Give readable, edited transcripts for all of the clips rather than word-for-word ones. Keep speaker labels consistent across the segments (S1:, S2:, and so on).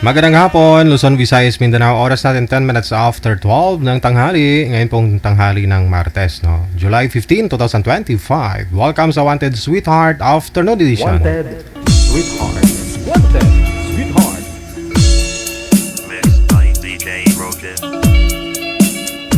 S1: Magandang hapon, Luzon, Visayas, Mindanao. Oras natin 10 minutes after 12 ng tanghali. Ngayon pong tanghali ng Martes, no? July 15, 2025. Welcome sa Wanted Sweetheart Afternoon Edition.
S2: Wanted Sweetheart. Wanted Sweetheart.
S3: Mixed by DJ Rogan. Mixed by DJ Rogan.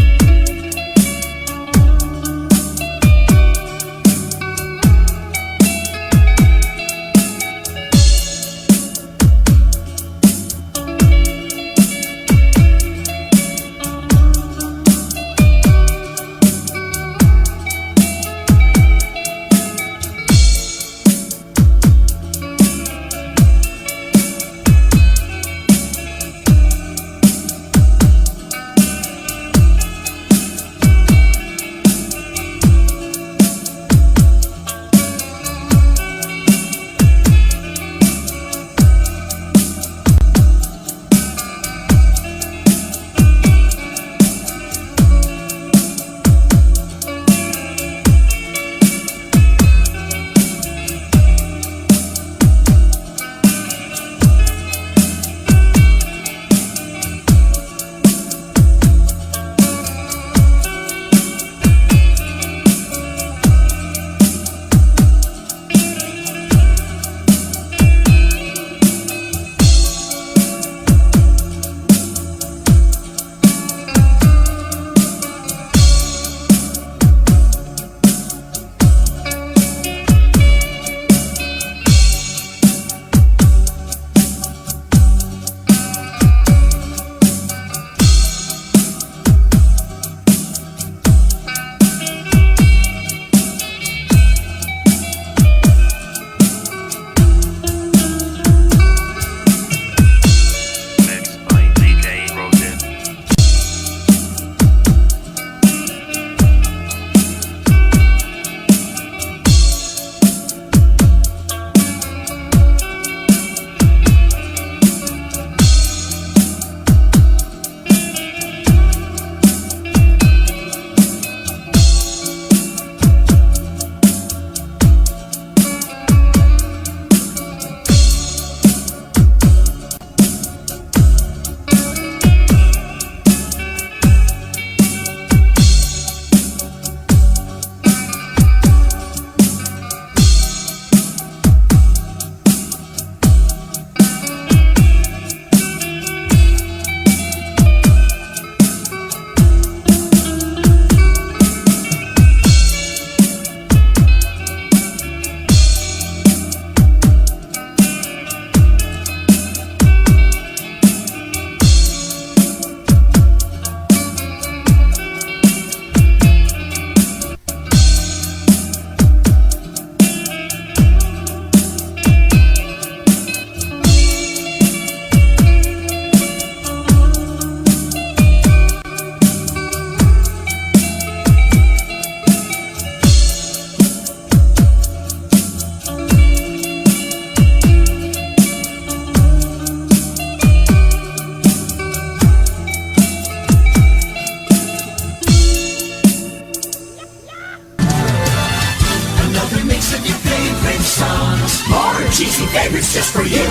S4: Another mix of your favorite songs. More cheesy favorites just for you.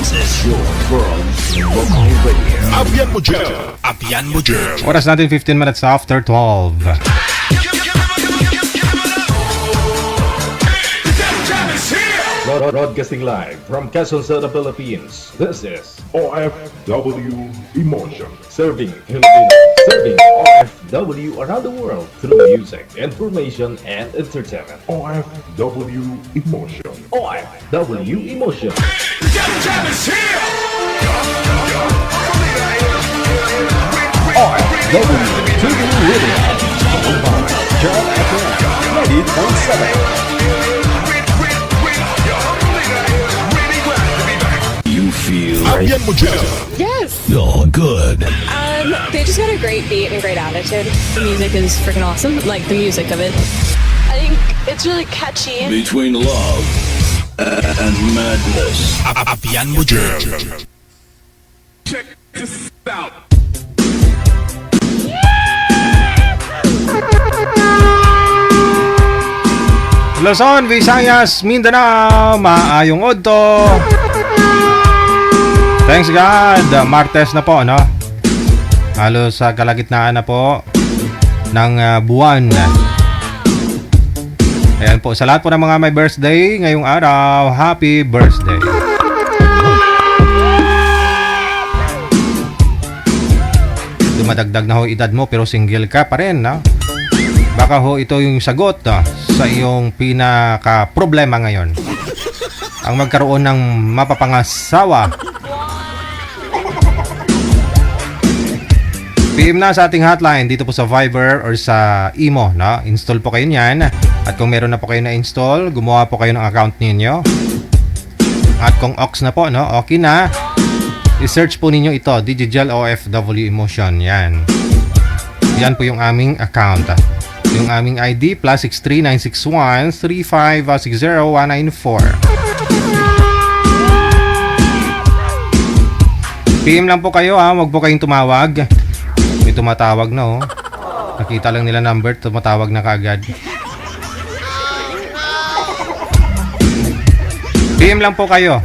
S2: Your world local radio.
S5: Abian mo dyan.
S1: Oras natin 15 minutes after 12.
S2: Broadcasting live from Quezon City, Philippines. This is
S6: OFW Emotion.
S2: Serving Filipino, serving OFW around the world through music, information, and entertainment.
S6: OFW Emotion.
S2: OFW Emotion. OFW TV Radio. Powered by John FM 90.7. You feel
S5: Abian mo dyan.
S7: Yes.
S5: Feel good.
S7: They just got a great beat and great attitude. The music is freaking awesome. Like the music of it. I think it's really catchy.
S5: Between love and madness. Abian mo dyan.
S6: Check this out.
S1: Luzon, Visayas, Mindanao, maayong odto. Thanks God. Martes na po, no? Halos sa kalagitnaan na po ng buwan. Ayan po, sa lahat po ng mga may birthday ngayong araw, happy birthday. Dumadagdag na ho edad mo pero single ka pa rin, no? Baka ho ito yung sagot sa iyong pinaka-problema ngayon. Ang magkaroon ng mapapangasawa. PM na sa ating hotline dito po sa Viber or sa Imo, no? Install po kayo niyan. At kung meron na po kayo na-install, gumawa po kayo ng account ninyo. At kung ox na po, no? Okay na. I-search po ninyo ito, Digigel OFW Emotion. Yan. Yan po yung aming account. Yung aming ID, +63 961 3560 194. PM lang po kayo ha, wag po kayong tumawag. May tumatawag na oh. Nakita lang nila number, tumatawag na kaagad. PM lang po kayo.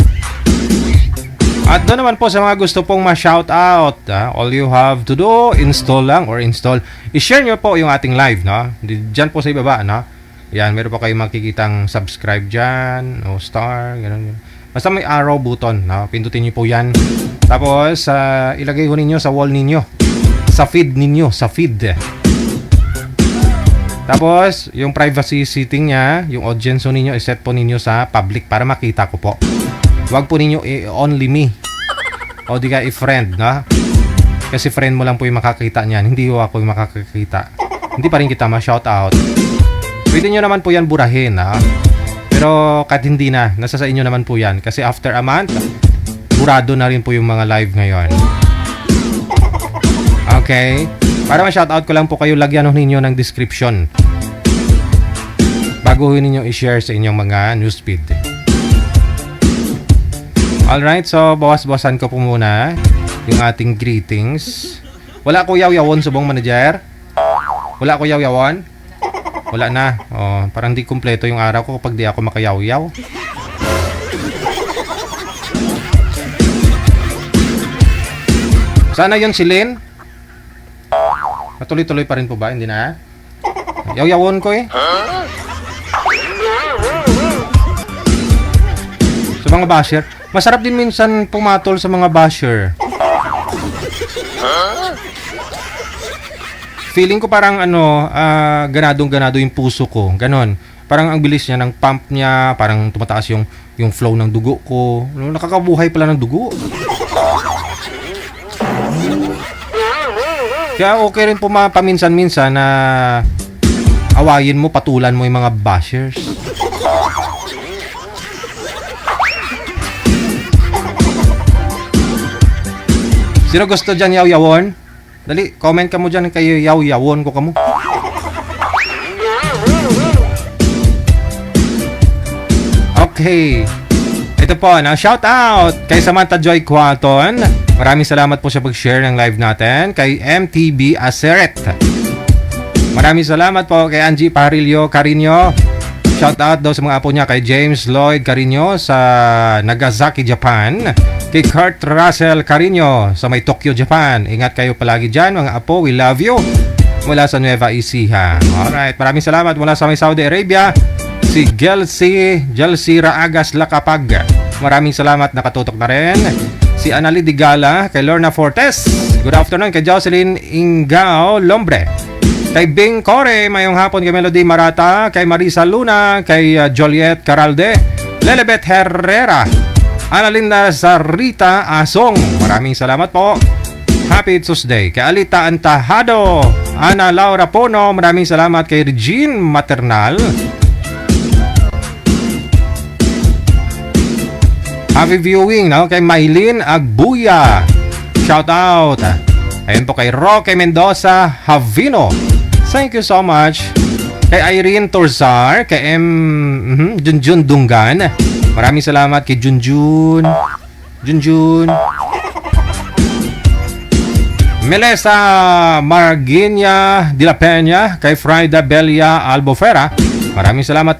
S1: At doon naman po sa mga gusto pong ma-shoutout, all you have to do, install lang or install. I-share nyo po yung ating live, no? Diyan po sa ibaba, no? Yan, meron po kayong makikitang subscribe dyan, o star, gano'n. Basta may arrow button, no? Pindutin nyo po yan. Tapos, ilagay ho ninyo sa wall ninyo. Sa feed ninyo, sa feed. Tapos, yung privacy setting nya, yung audience ho ninyo, iset po ninyo sa public para makita ko po. Huwag po ninyo only me. O di ka i-friend, no? Kasi friend mo lang po yung makakita niyan. Hindi ko ako yung makakakita. Hindi pa rin kita ma-shoutout. Pwede nyo naman po yan burahin, ha? Pero kahit hindi na, nasa sa inyo naman po yan. Kasi after a month, burado na rin po yung mga live ngayon. Okay? Para ma-shoutout ko lang po kayo, lagyan ho ninyo ng description. Bago ho ninyo i-share sa inyong mga newsfeed. Alright, so bawas-bawasan ko po muna yung ating greetings. Wala ko yaw-yawon, subong manager? Wala ko yaw-yawon? Wala na. Oh, parang di kumpleto yung araw ko kapag di ako makayaw-yaw. Sana yun si Lynn? Matuloy-tuloy pa rin po ba? Hindi na? Yaw-yawon ko eh. Sa mga basher. Masarap din minsan pumatol sa mga basher. Feeling ko parang ganadong-ganado yung puso ko. Ganon. Parang ang bilis niya ng pump niya, parang tumataas yung flow ng dugo ko. Nakakabuhay pala ng dugo. Kaya okay rin po paminsan-minsan na awayin mo, patulan mo yung mga bashers. Sino gusto dyan yaw-yawon? Dali, comment ka mo dyan kayo yaw-yawon ko kamo. Okay. Ito po, shout out kay Samantha Joy Quaton. Maraming salamat po sa pag-share ng live natin. Kay MTB Aseret. Maraming salamat po kay Angie Parillo Carino. Shout out daw sa mga apo niya kay James Lloyd Carino sa Nagasaki, Japan. Kay Kurt Russell Carino sa may Tokyo, Japan. Ingat kayo palagi dyan, mga apo. We love you. Mula sa Nueva Ecija. Alright, maraming salamat mula sa may Saudi Arabia. Si Gelsi Raagas Lakapag. Maraming salamat, nakatutok na rin. Si Anali Digala, kay Lorna Fortes. Good afternoon kay Jocelyn Ingao Lombre. Kay Bing Core, mayong hapon kay Melody Marata. Kay Marisa Luna, kay Joliet Caralde. Lelebet Herrera. Analinda Sarita Asong. Maraming salamat po. Happy Tuesday. Kay Alita Antahado. Ana Laura Pono. Maraming salamat kay Regine Maternal. Happy viewing, no? Kay Maylin Agbuya. Shout out. Ayun po kay Roque Mendoza Havino. Thank you so much. Kay Irene Torzar. Kay Junjun Dungan. Maraming salamat kay Junjun. Melissa Marginia de la Peña. Kay Frida Belia Albofera. Maraming salamat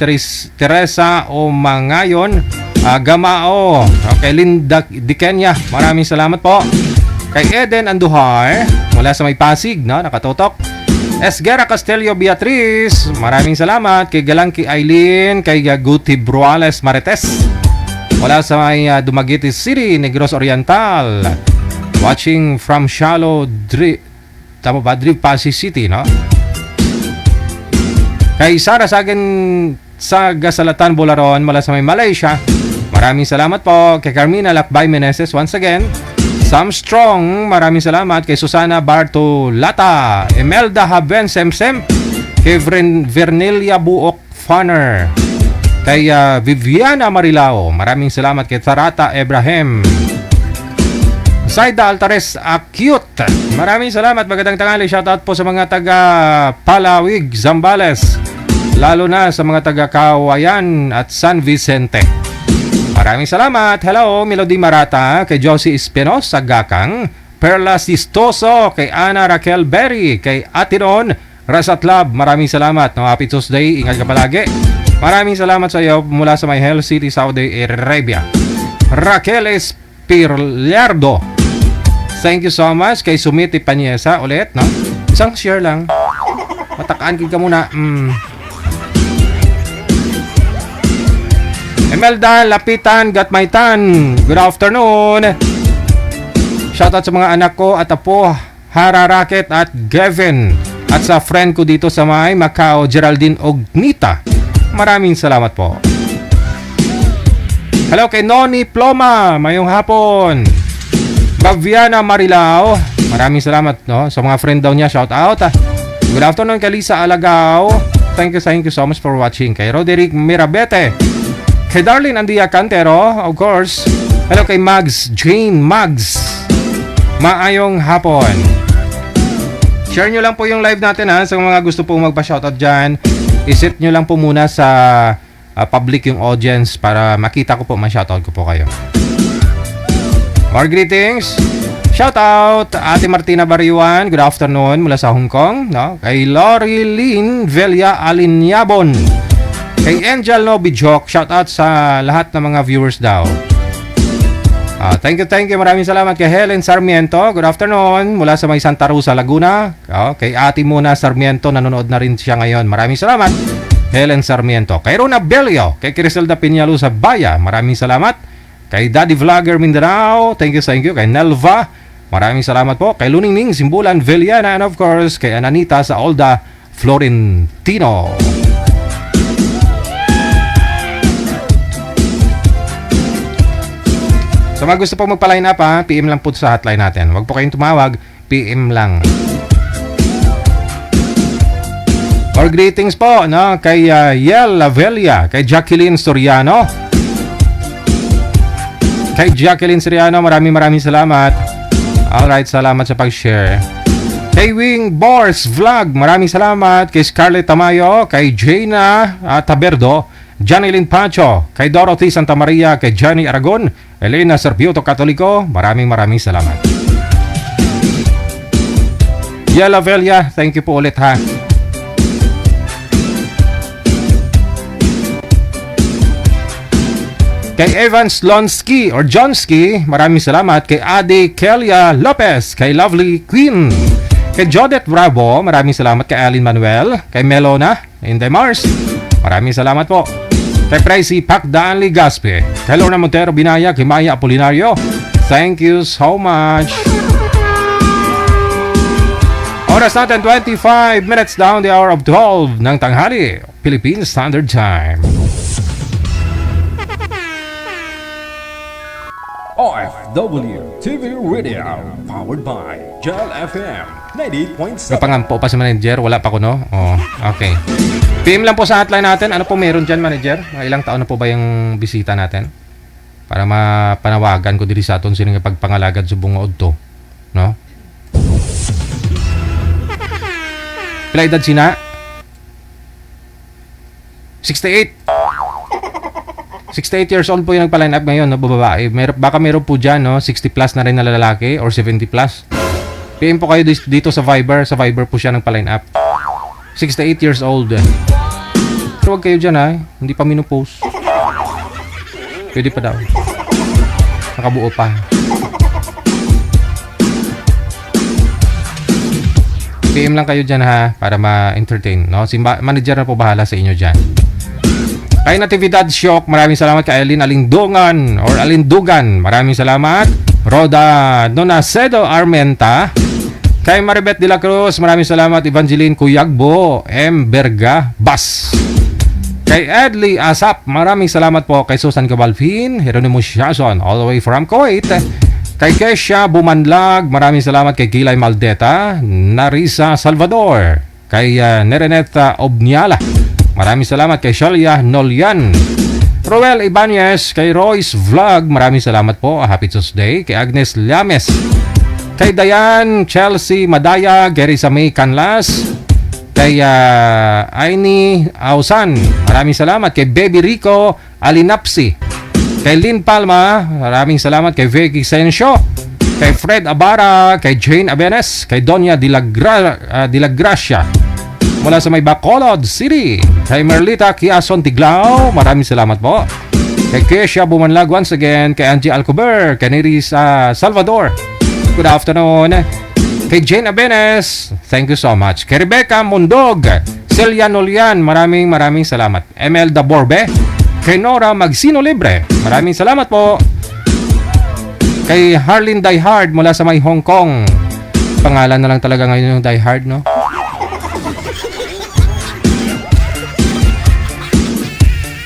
S1: Teresa Omangayon. Gamao. Okay, Linda Dikenya, maraming salamat po. Kay Eden Andujar, mula sa may Pasig, no, nakatutok. Esguera Castelio Beatriz, maraming salamat. Kay Galangki Aileen, kay Guti Bruales Marites, mula sa may Dumaguete City, Negros Oriental. Watching from Shallow Drift, tama ba? Drift Pasig City, no? Kay Sara Sagen sa Gasalatan, Bularon, mula sa may Malaysia, maraming salamat po. Kay Carmina Lakbay Meneses, once again. Sam Strong, maraming salamat. Kay Susana Bartolata, Imelda Haben Semsem, kay Vernelia Buok Funner, kay Viviana Marilao, maraming salamat. Kay Tarata Ibrahim, Saida Altares Acute, maraming salamat. Magandang tanghali, shoutout po sa mga taga Palawig, Zambales, lalo na sa mga taga Kawayan at San Vicente. Maraming salamat. Hello, Melody Marata, kay Josie Espinosa Gakang, Perla Sistoso, kay Ana Raquel Berry, kay Atiron Rasatlab, maraming salamat. No, happy Tuesday, ingat ka palagi. Maraming salamat sa iyo mula sa may Hell City, Saudi Arabia. Raquel Espirliardo, thank you so much. Kay Sumiti Panyesa ulit, no? Isang share lang. Matakaan ka muna. Imelda Lapitan Gatmaitan, good afternoon. Shoutout sa mga anak ko at apo, Hara Racket at Gavin, at sa friend ko dito sa may Macau, Geraldine Ognita. Maraming salamat po. Hello kay Noni Ploma, mayong hapon. Baviana Marilao, maraming salamat, no, sa mga friend daw niya. Shout out. Good afternoon kay Lisa Alagao, thank you so much for watching. Kay Roderick Mirabete, kay Darlene Andia Cantero, of course. Hello kay Mags Jane Mags, maayong hapon. Share nyo lang po yung live natin, ha, sa mga gusto po magpa-shoutout dyan. Iset nyo lang po muna sa public yung audience para makita ko po, ma-shoutout ko po kayo. More greetings. Shoutout Ate Martina Bariwan, good afternoon, mula sa Hong Kong, no? Kay Lori Lynn Velia Alinyabon, kay Angel Nobijok, shoutout sa lahat ng mga viewers daw. Thank you, maraming salamat. Kay Helen Sarmiento, good afternoon, mula sa may Santa Rosa, Laguna. Kay Ate Muna Sarmiento, nanonood na rin siya ngayon. Maraming salamat, Helen Sarmiento. Kay Rona Belio, kay Criselda Piñalo sa Baya, maraming salamat. Kay Daddy Vlogger Mindanao, thank you. Kay Nelva, maraming salamat po. Kay Luningning Simbulan Veliana, and of course kay Ananita sa Olda Florentino. So mga gusto pong magpa-line up, ha, PM lang po sa hotline natin. Huwag po kayong tumawag, PM lang. Or greetings po, no, kay Yel Lavelia, kay Jacqueline Soriano. Kay Jacqueline Soriano, maraming salamat. Alright, salamat sa pag-share. Kay Wing Bors Vlog, maraming salamat. Kay Scarlett Tamayo, kay Jaina Taberdo, Janilyn Pacho, kay Dorothy Santa Maria, kay Johnny Aragon, Elena Servioto Katoliko, maraming salamat. Yela Velia, thank you po ulit, ha. Kay Evans Lonsky or Johnsky, maraming salamat. Kay Ade Kelia Lopez, kay Lovely Queen, kay Jodette Bravo, maraming salamat. Kay Alin Manuel, kay Melona Inday Mars, maraming salamat po. Kay Pricey Pacdaan Ligaspe, kay Lorna Montero Binaya, kay Maya Apolinario, thank you so much. Oras natin 25 minutes down the hour of 12 ng tanghali, Philippine Standard Time.
S2: OFW TV Radio, powered by Gel FM 98.7.
S1: Napangampo pa si manager, wala pa ko, no? Oh, okay. PM lang po sa hotline natin. Ano po meron dyan, manager? Ilang taon na po ba yung bisita natin? Para mapanawagan ko diri sa aton sining pagpangalagad sa bungod to, no? Pila edad sina? 68. 68 years old po yung nagpa-line up ngayon, no, babae. Baka meron po dyan, no, 60 plus na rin na lalaki or 70 plus. PM po kayo dito sa Viber. Sa Viber po siya nagpa-line up. 68 years old. Pero huwag kayo dyan, ha. Hindi pa minupose. Pwede pa daw. Nakabuo pa. PM lang kayo dyan ha, para ma-entertain, no? Si manager na po bahala sa inyo dyan. Kay Natividad Shock, maraming salamat. Kay Alin Alindungan or Alindugan, maraming salamat. Roda Donacedo Armenta. Kay Maribeth de la Cruz, maraming salamat. Evangeline Cuyagbo, M. Berga Bas. Kay Edley Asap, maraming salamat po. Kay Susan Cabalfin, Jeronimo Shason, all the way from Kuwait. Kay Kesha Bumanlag, maraming salamat. Kay Kilay Maldeta, Narisa Salvador. Kay Nereneta Obniala, maraming salamat. Kay Shalia Nolian. Roel Ibanez, kay Royce Vlog, maraming salamat po. Happy Tuesday. Kay Agnes Llames. Kay Dayan Chelsea Madaya, Gary Samay Canlas. Kay Aini Ausan, maraming salamat. Kay Baby Rico Alinapsi. Kay Lynn Palma, maraming salamat. Kay Vicky Sensio. Kay Fred Abara. Kay Jane Abenes. Kay Donya de la Gracia mula sa may Bacolod City. Kay Merlita Kiason Tiglao, maraming salamat po. Kay Kesha Bumanlag once again. Kay Angie Alcober. Kay Neris Salvador, good afternoon. Kay Jane Abenes, thank you so much. Kay Rebecca Mundog, Celia Nolian, maraming salamat. Emelda Borbe. Kay Nora Magsino Libre, maraming salamat po. Kay Harlin Diehard mula sa may Hong Kong. Pangalan na lang talaga ngayon yung Diehard, no?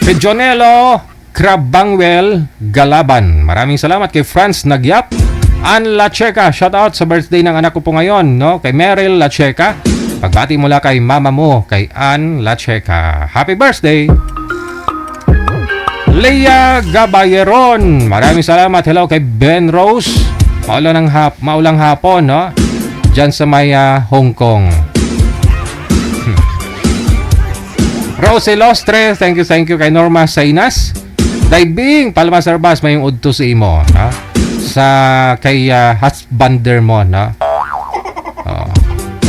S1: Kay Jonelo Crabangwell Galaban, maraming salamat. Kay Franz Nagyap, Ann Lacheca, shout out sa birthday ng anak ko po ngayon, no? Kay Meryl Lacheca, pagbati mula kay mama mo, kay Ann Lacheca, happy birthday. Leia Gabayeron, maraming salamat. Hello kay Ben Rose, maulang hapon, no? Diyan sa may Hong Kong. Rose Lostre, thank you kay Norma Sainas. Daibing Palma Sarbas, may yung udto sa imo, no? Sa kay husbander mo, no?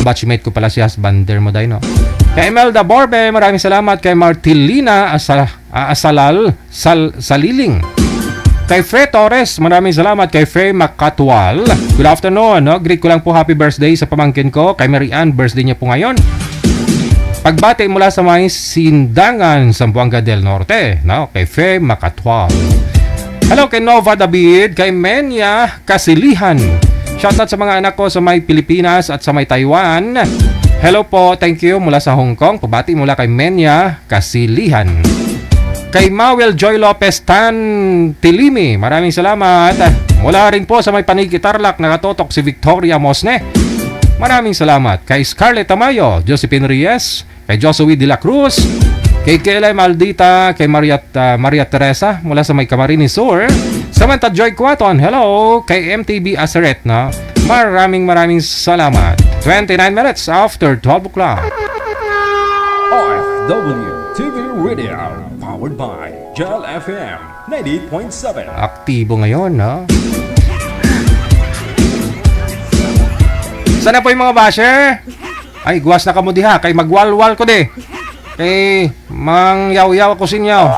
S1: Batchmate ko pala si husbander mo dahil, no? Kay Imelda Borbe, maraming salamat. Kay Martilina Saliling. Kay Fe Torres, maraming salamat. Kay Fe Makatwal, good afternoon, no? Greet ko lang po happy birthday sa pamangkin ko. Kay Mary Ann, birthday niya po ngayon. Pagbati mula sa may Sindangan, Zamboanga del Norte, no? Kay Fe Makatwal. Hello kay Nova David. Kay Menya Kasilihan, shoutout sa mga anak ko sa may Pilipinas at sa may Taiwan. Hello po, thank you mula sa Hong Kong. Pabati mula kay Menya Kasilihan. Kay Mawel Joy Lopez Tan Tilimi, maraming salamat. Mula rin po sa may Paniki Tarlac, nakatotok si Victoria Mosne, maraming salamat. Kay Scarlett Tamayo, Josephine Reyes. Kay Josué de la Cruz. Kay Kelay Maldita. Kay Maria Teresa mula sa may Camarines Sur. Samantha Joy Quaton, hello. Kay MTB Asaret, no? Maraming salamat. 29 minutes after 12 o'clock.
S2: OFW TV Radio, powered by Gel FM 90.7.
S1: Aktibo ngayon, no? Sana po yung mga basher? Ay, guwas na kamo diha. Kay magwalwal ko di. Kay mangyaw-yaw ako sinyaw.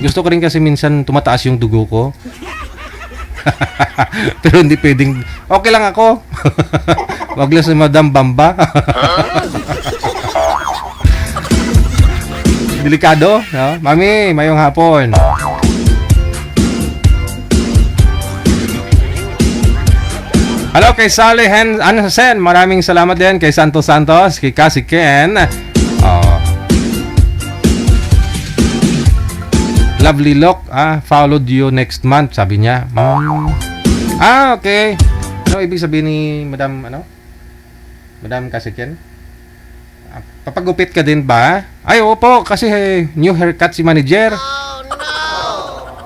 S1: Gusto ko rin kasi minsan tumataas yung dugo ko. Pero hindi pwedeng. Okay lang ako. Wag lang si Madam Bamba. Delikado, no? Mami, mayong hapon. Hello kay Sally Hansen, maraming salamat din. Kay Santos, kay Cassie Ken. Lovely look, followed you next month, sabi niya. Okay. Ano ibig sabihin ni Madam, Madam Cassie Ken? Papagupit ka din ba? Ay, opo, kasi new haircut si manager. Oh, no!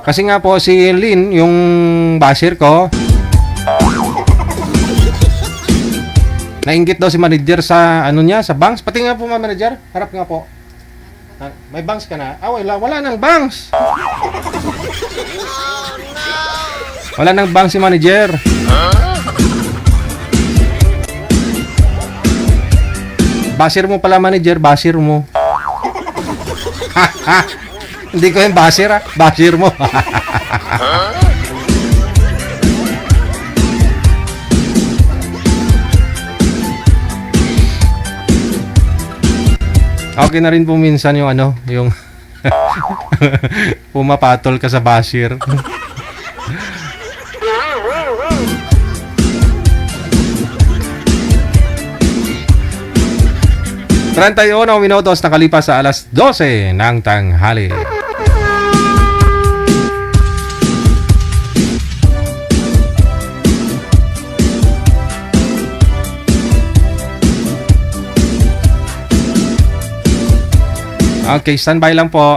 S1: Kasi nga po si Lynn, yung basher ko, nainggit daw si manager sa sa banks. Pati nga po manager, harap nga po. May banks ka na? Wala nang banks. Wala nang banks si manager. Basir mo pala, manager. Basir mo. Hindi ko yung basir, ha? Basir mo. Okay na rin po minsan yung ano, yung pumapatol ka sa basir. 31 minutos nakalipas sa alas 12 ng tanghali. Okay, standby lang po.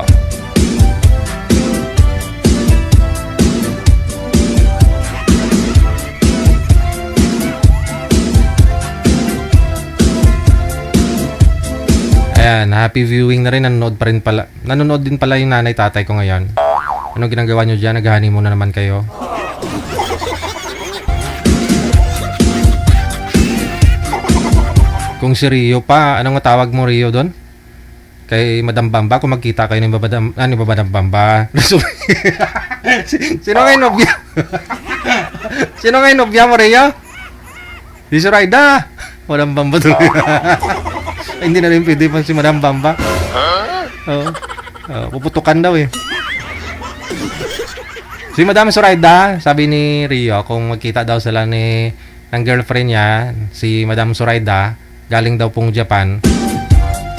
S1: Ayan, happy viewing na rin. Nanonood din pala yung nanay tatay ko ngayon. Anong ginagawa nyo dyan? Naghahani muna naman kayo. Kung si Rio pa, anong tawag mo Rio doon? Kay Madam Bamba, kung magkita kayo ni Madam Bamba. Sino kayo nobya? Sino kayo nobya mo Rio? Si Zoraida. Madam Bamba doon. Hindi na rin pwede pa si Madam Bamba. Puputukan daw eh. Si Madam Zoraida, sabi ni Rio, kung magkita daw sila ng girlfriend niya, si Madam Zoraida, galing daw pong Japan.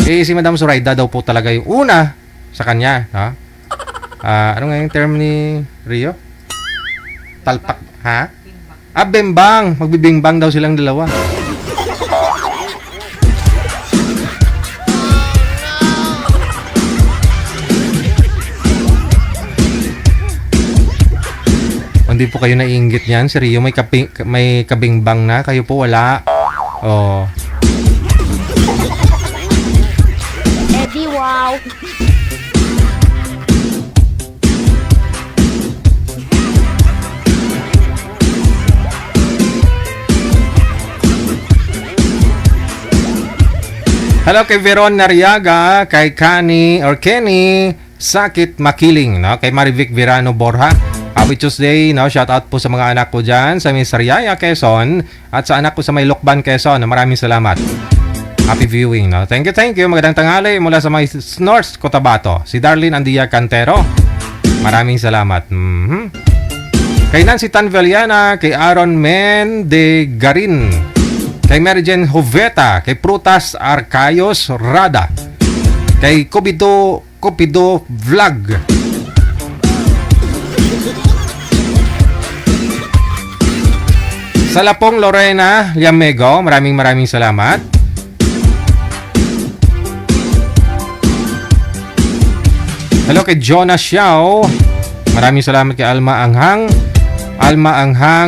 S1: Eh, si Madam Zoraida daw po talaga yung una sa kanya. Ha? Ano nga yung term ni Rio? Talpak, ha? Bimbang. Magbibimbang daw silang dalawa. Hindi po kayo naiinggit niyan. Si Rio may kabingbang na. Kayo po wala. Oh.
S8: Eddie, wow.
S1: Hello kay Veron Nariaga, kay Kenny Sakit Makiling, no? Kay Marivic Virano Borja. Happy Tuesday, no? Shout out po sa mga anak ko dyan sa may Sariaya, Quezon, at sa anak ko sa may Lokban, Quezon. Maraming salamat. Happy viewing, no? Thank you. Magandang tanghali mula sa may North Cotabato. Si Darlene Andia Cantero. Maraming salamat. Kay Nancy Tanveliana, kay Aaron Mendegarin, kay Mary Jane Joveta, kay Prutas Arcayos Rada, kay Cupido Vlog, Salapong Lorena Liamego, maraming salamat. Hello kay Jonas Xiao, maraming salamat kay Alma Anghang,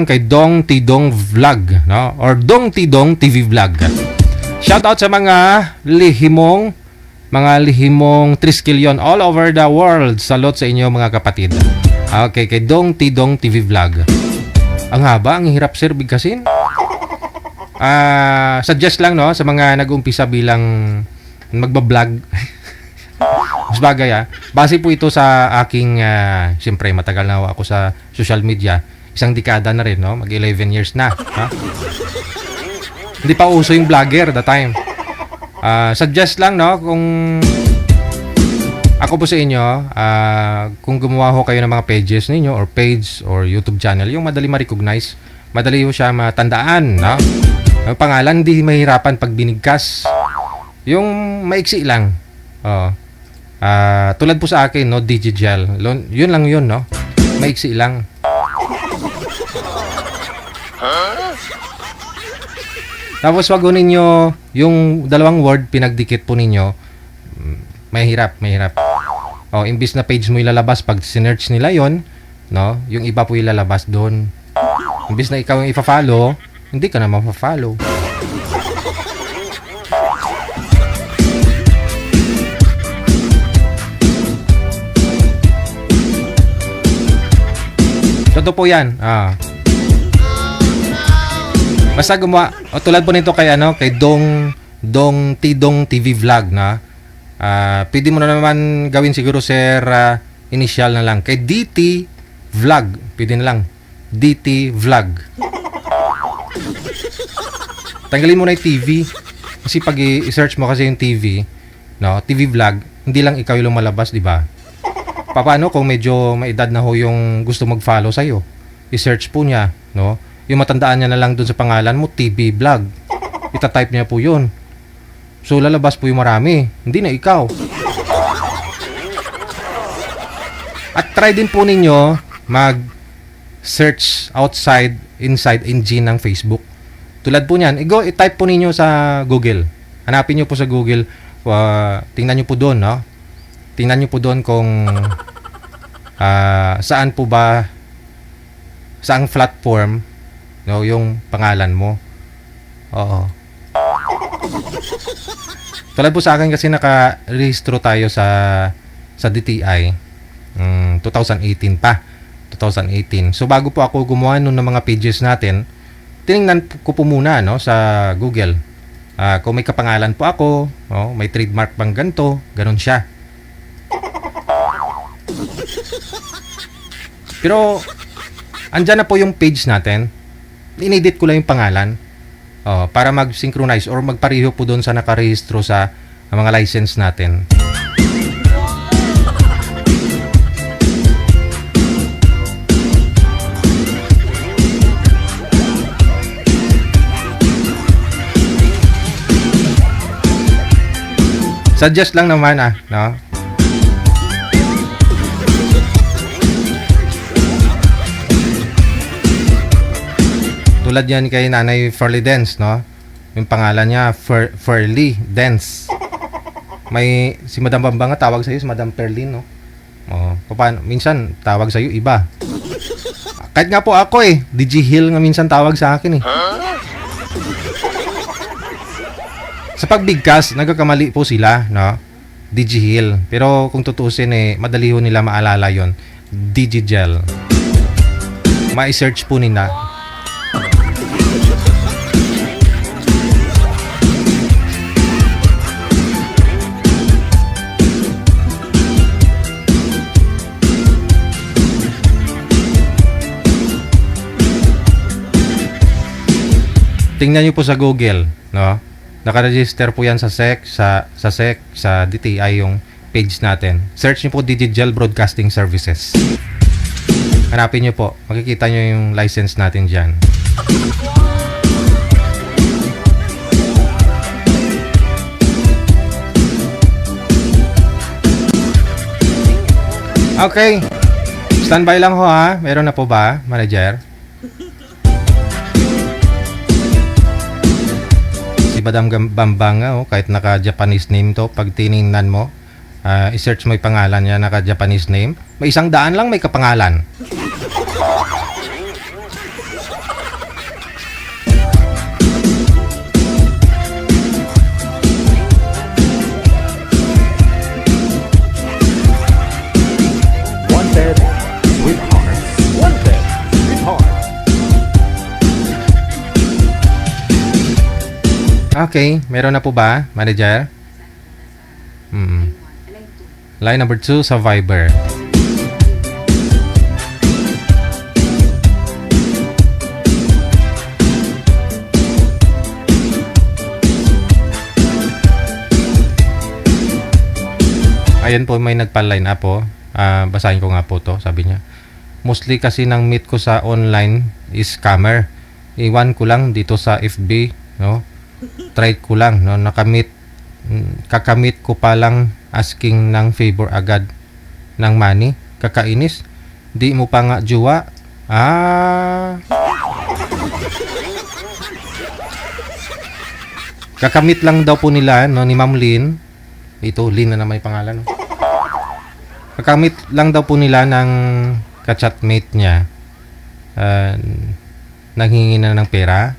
S1: kay Dong Tidong Vlog, no? Or Dong Tidong TV Vlog. Shout out sa mga lihimong triskilyon all over the world. Salute sa inyo mga kapatid. Okay, kay Dong Tidong TV Vlog. Ang haba, ang hirap sir bigkasin. Suggest lang, no, sa mga nag-umpisa bilang magbablog. Mas bagay, base po ito sa aking siyempre matagal na ako sa social media. Isang dekada na rin, no? Mag 11 years na, ha? Hindi pa uso yung vlogger that time. Suggest lang, no, kung ako po sa inyo, kung gumawa ho kayo ng mga pages ninyo or page or YouTube channel, yung madali ma-recognize, madali ho siya matandaan, no? Ang pangalan, hindi mahirapan pag binigkas. Yung maiksi lang. Tulad po sa akin, no, Digigel. Yun lang yun, no? Maiksi lang. Tapos wag ho ninyo yung dalawang word pinagdikit po ninyo. Mahirap. Imbis na page mo ilalabas pag sinearch nila yon, no? Yung iba po ilalabas doon. Imbis na ikaw yung ifa-follow, hindi ka na ma-follow. Totoo po yan. Basta gumawa, tulad po nito kay kay Dong Tidong TV Vlog na. Pwede mo na naman gawin siguro sir, initial na lang. Kay DT Vlog. Pwede na lang. DT Vlog. Tanggalin mo na yung TV. Kasi pag i-search mo kasi yung TV, no, TV Vlog, hindi lang ikaw yung lumalabas, di ba? Paano kung medyo may edad na ho yung gusto mag-follow sa'yo? I-search po niya, no? Yung matandaan niya na lang dun sa pangalan mo, TV Vlog. Ita-type niya po yun. So, lalabas po yung marami. Hindi na ikaw. At try din po ninyo mag-search outside, inside engine ng Facebook. Tulad po niyan, i-type po ninyo sa Google. Hanapin niyo po sa Google. Tingnan niyo po doon, no? Tingnan niyo po doon kung saan po ba, saang platform, no, yung pangalan mo. Oo. Tulad po sa akin kasi naka-rehistro tayo sa DTI 2018 pa. 2018. So bago po ako gumawa nun ng mga pages natin, tiningnan ko po muna, no, sa Google. Kung may kapangalan po ako, no, may trademark bang ganito, ganun siya. Pero andyan na po yung page natin. Inedit ko lang yung pangalan para mag-synchronize or magpareho po doon sa nakarehistro sa mga license natin. Suggest lang naman no? Tulad yan kay Nanay Furly Dance, no? Yung pangalan niya Furly Dance. May si Madam Bamba nga tawag sa iyo, si Madam Perlin, no? Paano? Minsan tawag sa iyo iba. Kahit nga po ako DJ Hill nga minsan tawag sa akin Sa pagbigkas, nagkakamali po sila, no? DJ Hill. Pero kung tutusin madali ho nila maalala yon. DJ Gel. Ma-search po nila. Tingnan niyo po sa Google, no? Naka-register po yan sa SEC, sa DTI yung page natin. Search niyo po Digigel Broadcasting Services. Hanapin niyo po. Makikita niyo yung license natin dyan. Okay. Standby lang ho ha. Meron na po ba, manager? Si Madam Bambang kahit naka-Japanese name to, pag tiningnan mo, i-search mo yung pangalan niya, naka-Japanese name, may 100 lang may kapangalan.
S2: Wanted, sweetheart. Wanted, sweetheart.
S1: Okay, meron na po ba, manager? Line number 2 sa Viber. Ayan po, may nagpa-line up po. Basahin ko nga po to, sabi niya. Mostly kasi nang meet ko sa online is scammer. Iwan ko lang dito sa FB, no? Try ko lang, no? Kakamit ko pa lang asking ng favor agad ng money. Kakainis. Di mo pa nga jowa. Kakamit lang daw po nila, no, ni Ma'am Lynn. Ito, Lynn na naman yung pangalan. No? Kakamit lang daw po nila ng ka-chatmate niya. Nanghingi na ng pera.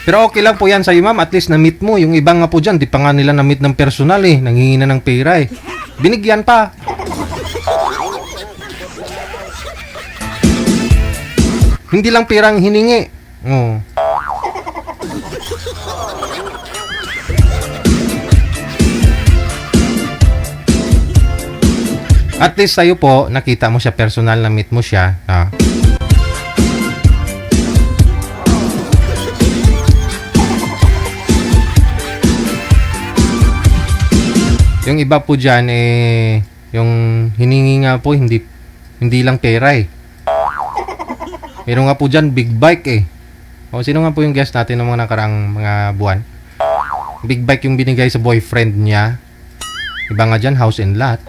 S1: Pero okay lang po yan sa'yo, ma'am. At least na-meet mo. Yung iba nga po dyan, di pa nga nila na-meet ng personal Nanghingi na ng pera Binigyan pa. Hindi lang perang hiningi. Oh. At least sa'yo po, nakita mo siya personal, na meet mo siya. Yung iba po dyan, yung hiningi nga po, hindi lang pera eh. Meron nga po dyan, big bike eh. O, sino nga po yung guest natin ng mga nakaraang mga buwan? Big bike yung binigay sa boyfriend niya. Iba nga dyan, house and lot.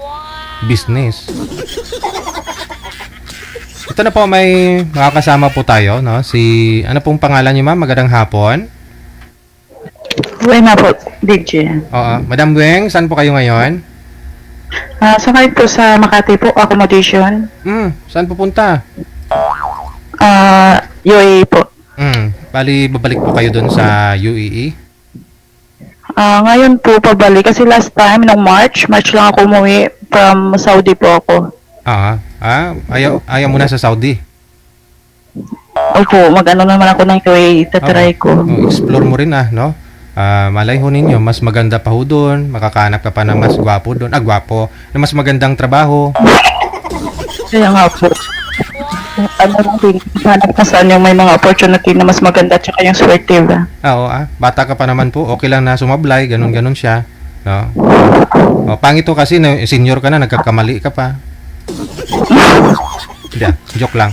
S1: Business. Ito na po, may makakasama po tayo, no? Ano pong pangalan niyo, ma'am? Magandang hapon.
S9: Buena po, DJ.
S1: Oo. Madam Weng, saan po kayo ngayon?
S9: Sakay po sa Makati po, accommodation.
S1: Saan pupunta?
S9: UAE po.
S1: Bali, babalik po kayo doon sa UAE?
S9: Ngayon po pabalik kasi last time, nung March lang ako umuwi from Saudi po ako.
S1: Ayaw muna sa Saudi?
S9: Opo, mag-ano naman ako ng UAE, tatry ko.
S1: Explore mo rin no? Malay ho ninyo, mas maganda pa ho doon, makakahanap ka pa ng mas gwapo doon, gwapo, na mas magandang trabaho.
S9: Kaya nga po. Ano lang din, hanap kung saan yung may mga opportunity na mas maganda tsaka yung swerte ba?
S1: Bata ka pa naman po, okay lang na sumablay, ganun siya. No? Pangit to kasi, senior ka na, nagkakamali ka pa. Hindi, joke lang.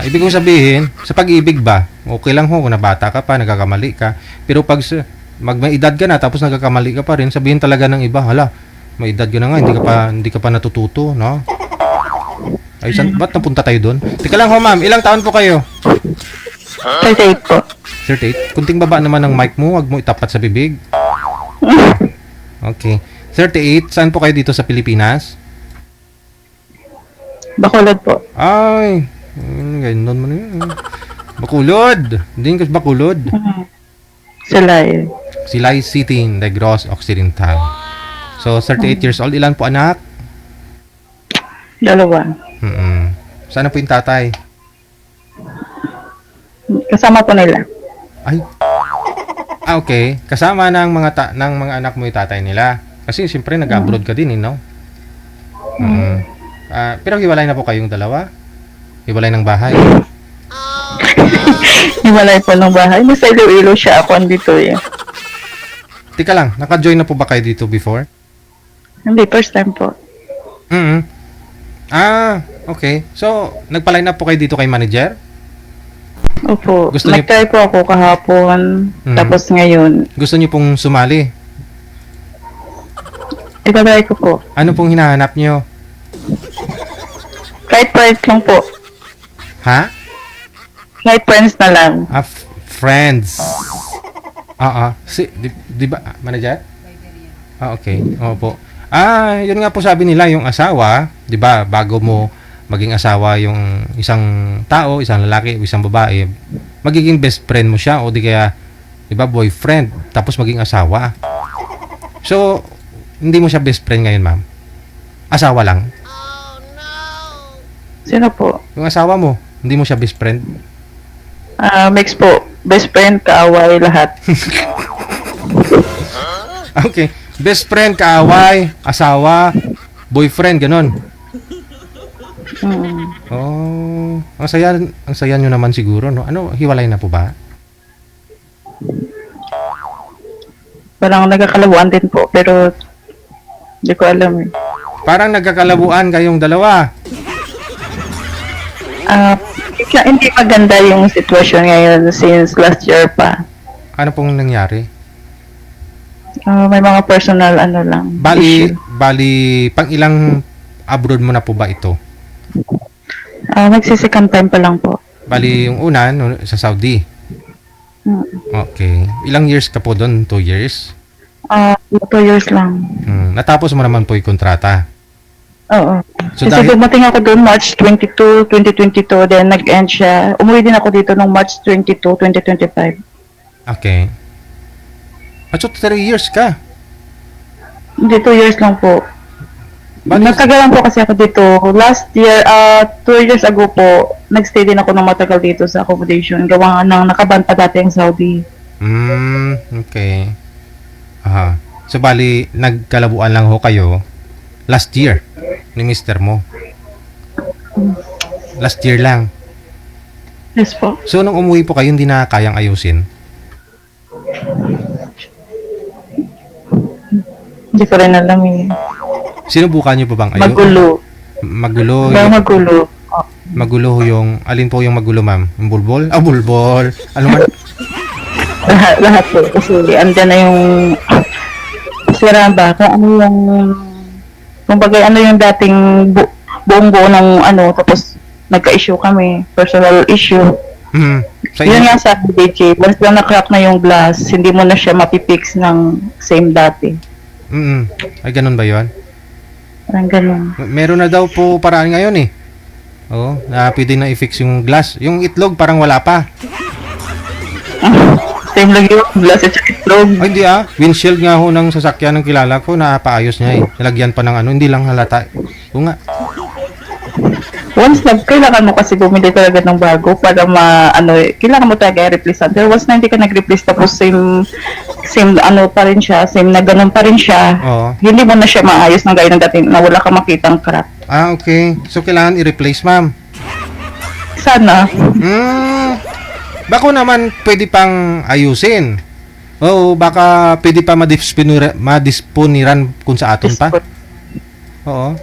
S1: Ibig kong sabihin, sa pag-ibig ba, okay lang ho kung nabata ka pa, nagkakamali ka. Pero pag may edad ka na, tapos nagkakamali ka pa rin, sabihin talaga ng iba, hala, may edad ka na nga, hindi ka pa natututo, no? Ay, ba't napunta tayo doon? Teka lang ho, ma'am, ilang taon po kayo?
S9: 38 po.
S1: 38? Kunting baba naman ng mic mo, wag mo itapat sa bibig. Okay. 38, saan po kayo dito sa Pilipinas?
S9: Bacolod po.
S1: Ay, ganun mo na yun. Bacolod. Hindi ka Bacolod.
S9: Silay.
S1: Silay City, Negros Occidental. So, 38 years old. Ilan po anak?
S9: 2.
S1: Sana po yung tatay?
S9: Kasama po nila.
S1: Ay. Okay. Kasama ng mga anak mo yung tatay nila. Kasi siyempre nag-abroad ka din, no? Pero hiwalay na po kayong dalawa? Hiwalay ng bahay?
S9: Hiwalay po ng bahay. Nasa Iloilo siya, ako andito eh.
S1: Tika lang, naka-join na po ba kayo dito before?
S9: Hindi, first time po.
S1: Okay. So, nagpa-line up po kayo dito kay manager?
S9: Opo.
S1: Gusto niyo-
S9: Nag-try po ako kahapon. Tapos ngayon,
S1: Gusto niyo pong sumali?
S9: itatry ko po.
S1: Ano pong hinahanap niyo?
S9: Kahit friends lang po.
S1: Ha?
S9: Kahit friends na lang.
S1: Friends. Di ba, manager? Okay. Opo. Yun nga po sabi nila, yung asawa, di ba, bago mo maging asawa yung isang tao, isang lalaki, isang babae, magiging best friend mo siya, o di kaya, di ba, boyfriend, tapos maging asawa. So, hindi mo siya best friend ngayon, ma'am? Asawa lang?
S9: Sino po?
S1: Yung asawa mo, hindi mo siya best friend?
S9: Mix po. Best friend, kaaway, lahat.
S1: Okay. Best friend, kaaway, asawa, boyfriend, ganun. Ang saya nyo naman siguro, no? Ano, hiwalay na po ba?
S9: Parang nagkakalabuan din po, pero hindi ko alam eh.
S1: Parang nagkakalabuan kayong dalawa.
S9: Hindi maganda yung sitwasyon ngayon since last year pa.
S1: Ano pong nangyari?
S9: May mga personal lang.
S1: Bali,
S9: issue.
S1: pang ilang abroad mo na po ba ito?
S9: Magsi-second time pa lang po.
S1: Bali, yung una, sa Saudi. Okay. Ilang years ka po doon? 2 years?
S9: 2 years lang.
S1: Natapos mo naman po yung kontrata.
S9: Oo.
S1: So,
S9: Kasi dumating ako doon March 22, 2022, then nag-end siya. Umuwi din ako dito nung March 22, 2025.
S1: Okay. So 3 years ka?
S9: Hindi, 2 years lang po. Nagkagalan po kasi ako dito. Last year, 2 years ago po, nagstay din ako ng matagal dito sa accommodation. Gawa ng nakaban pa dati ang Saudi.
S1: Okay. Aha. So, bali, nagkalabuan lang ho kayo last year ni mister mo. Last year lang.
S9: Yes po.
S1: So, nung umuwi po kayo, hindi na kayang ayusin?
S9: Hindi ko rin alam eh.
S1: Sinubukan niyo pa bang ayun?
S9: Magulo.
S1: Magulo.
S9: Magulo. Oh.
S1: Magulo ho yung, alin po yung magulo, ma'am? Yung bulbol? Bulbol. Ano man?
S9: Lahat po. Kasi andyan na yung sira ba? Kung ano yung kumbaga ano yung dating buong buo ng ano, tapos nagka-issue kami. Personal issue.
S1: Sa
S9: Yun
S1: inyo?
S9: nga sa DJ. Once lang na-crack na yung glass, hindi mo na siya mapipix ng same dati.
S1: Ay, ganun ba yun?
S9: Parang ganun.
S1: Meron na daw po paraan ngayon eh. Oo, na pwede na i-fix yung glass. Yung itlog parang wala pa.
S9: Same lang yung glass at itlog.
S1: Ay, hindi windshield nga ho ng sasakyan ng kilala ko, napaayos niya eh. Nilagyan pa ng ano, hindi lang halata. Oo nga.
S9: Once kailangan mo kasi bumili talaga ng bago para kailangan mo talaga i-replace. Pero once na hindi ka nag-replace tapos same ano pa rin siya, same na ganun pa rin siya,
S1: Oo.
S9: hindi mo na siya maayos ng gaya ng dating na wala ka makitang crack.
S1: Okay. So, kailangan i-replace, ma'am.
S9: Sana.
S1: Bako naman pwede pang ayusin. Oo, baka pwede pa madisponiran kung sa aton pa. Oo.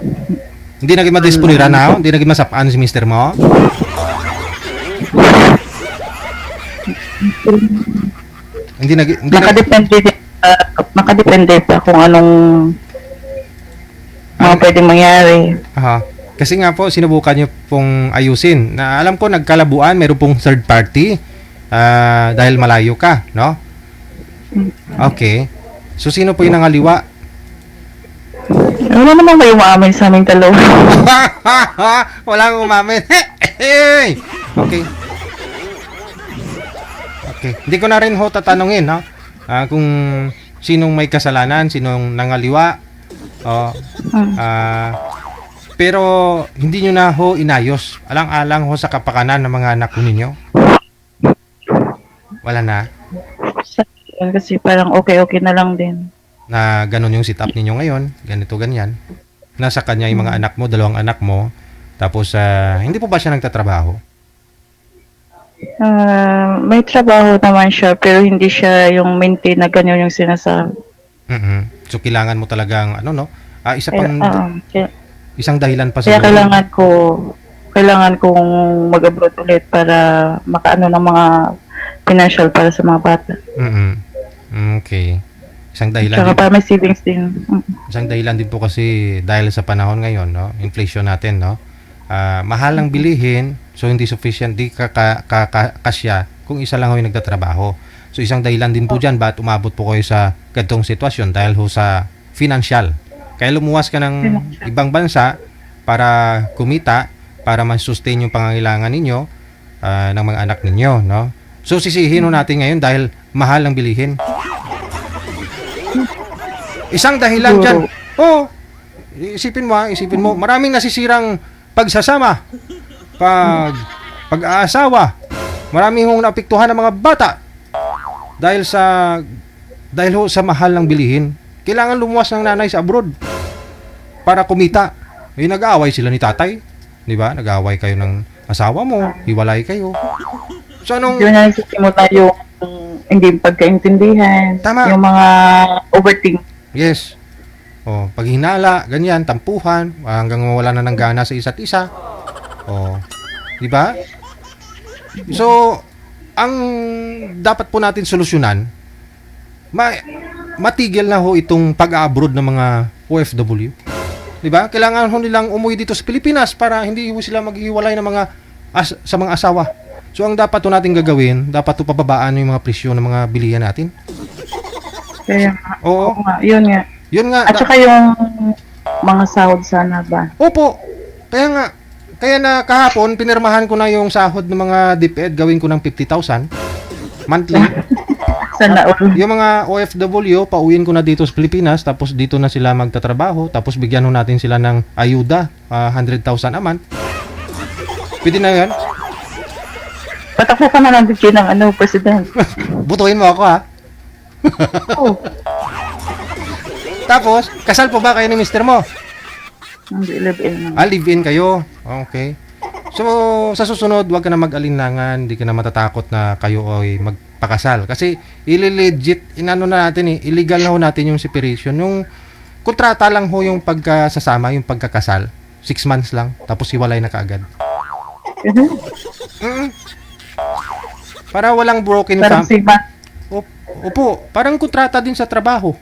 S1: Hindi naging madisponiran na ako? Hindi naging masapaan si mister mo? Hindi
S9: Nakadepende pa kung anong mga pwedeng mangyari.
S1: Aha. Kasi nga po, sinubukan nyo pong ayusin. Na alam ko, nagkalabuan, meron pong third party dahil malayo ka, no? Okay. So, sino po yung nangaliwa?
S9: Wala naman kayo maamin sa aming dalawa.
S1: Walang umamin. Okay. Okay. Hindi ko na rin ho tatanungin, no? Kung sinong may kasalanan, sinong nangaliwa. Pero hindi nyo na ho inayos. Alang-alang ho sa kapakanan ng mga anak ko ninyo. Wala na.
S9: Kasi parang okay na lang din.
S1: Na ganun yung setup ninyo ngayon, ganito, ganyan. Nasa kanya yung mga anak mo, 2 anak mo, tapos hindi po ba siya nagtatrabaho?
S9: May trabaho naman siya, pero hindi siya yung maintain na ganyan yung sinasabi.
S1: So, kailangan mo talagang, isa pang,
S9: Kaya
S1: isang dahilan pa sa
S9: kailangan kong mag-abroad ulit para makaano ng mga financial para sa mga bata.
S1: Okay. Isang dahilan
S9: Tsaka
S1: din.
S9: para may savings din.
S1: Isang dahilan din po kasi dahil sa panahon ngayon, no? Inflation natin, no? Mahal ang bilihin, so hindi sufficient, di kasya kung isa lang ho yung nagtatrabaho. So isang dahilan din po dyan, ba't umabot po kayo sa ganitong sitwasyon dahil ho sa financial. Kaya lumuwas ka ng ibang bansa para kumita, para ma-sustain yung pangangailangan ninyo ng mga anak ninyo, no? So sisihin ho natin ngayon dahil mahal ang bilihin. Isang dahilan dyan. Isipin mo, maraming nasisirang pagsasama, pag-aasawa, maraming hong naapektuhan ng mga bata dahil ho sa mahal ng bilihin. Kailangan lumuwas ng nanay sa abroad para kumita. Nag-aaway sila ni tatay, di ba? Nag-aaway kayo ng asawa mo, hiwalay kayo. So anong...
S9: Yun na nagsisimula yung hindi pagkaintindihan,
S1: Tama.
S9: yung mga overthink.
S1: Yes. Paghinala, ganyan, tampuhan, hanggang mawala na ng gana sa isa't isa. Di ba? So, ang dapat po natin solusyonan, matigil na ho itong pag-abroad ng mga OFW. Di ba? Kailangan ho nilang umuwi dito sa Pilipinas para hindi ho sila maghiwalay ng sa mga asawa. So, ang dapat po natin gagawin, dapat po pababaan yung mga presyo ng mga bilihan natin.
S9: Kaya,
S1: Oo.
S9: nga, yun nga.
S1: Yun nga.
S9: At saka yung mga sahod sana ba?
S1: Opo. Kaya na kahapon, pinirmahan ko na yung sahod ng mga DepEd, gawin ko ng 50,000 monthly.
S9: Sana all.
S1: Yung mga OFW, pauwiin ko na dito sa Pilipinas, tapos dito na sila magtatrabaho, tapos bigyan ho natin sila ng ayuda, 100,000 a month. Pwede na yan?
S9: Patakbo ka na lang DJ ng president.
S1: Butuhin mo ako ha.
S9: Oh,
S1: Tapos, kasal po ba kayo ni mister mo?
S9: hindi live-in.
S1: Live-in kayo. Okay. So, sa susunod, huwag ka na mag-alinlangan, hindi ka na matatakot na kayo ay magpakasal. Kasi, ili-legit, inano na natin illegal na ho natin yung separation. Yung kontrata lang ho yung pagkasasama, yung pagkakasal. 6 months lang, tapos hiwalay na kaagad. Mm. Para walang broken
S9: Parang
S1: family.
S9: sigma.
S1: Opo, parang kontrata din sa trabaho.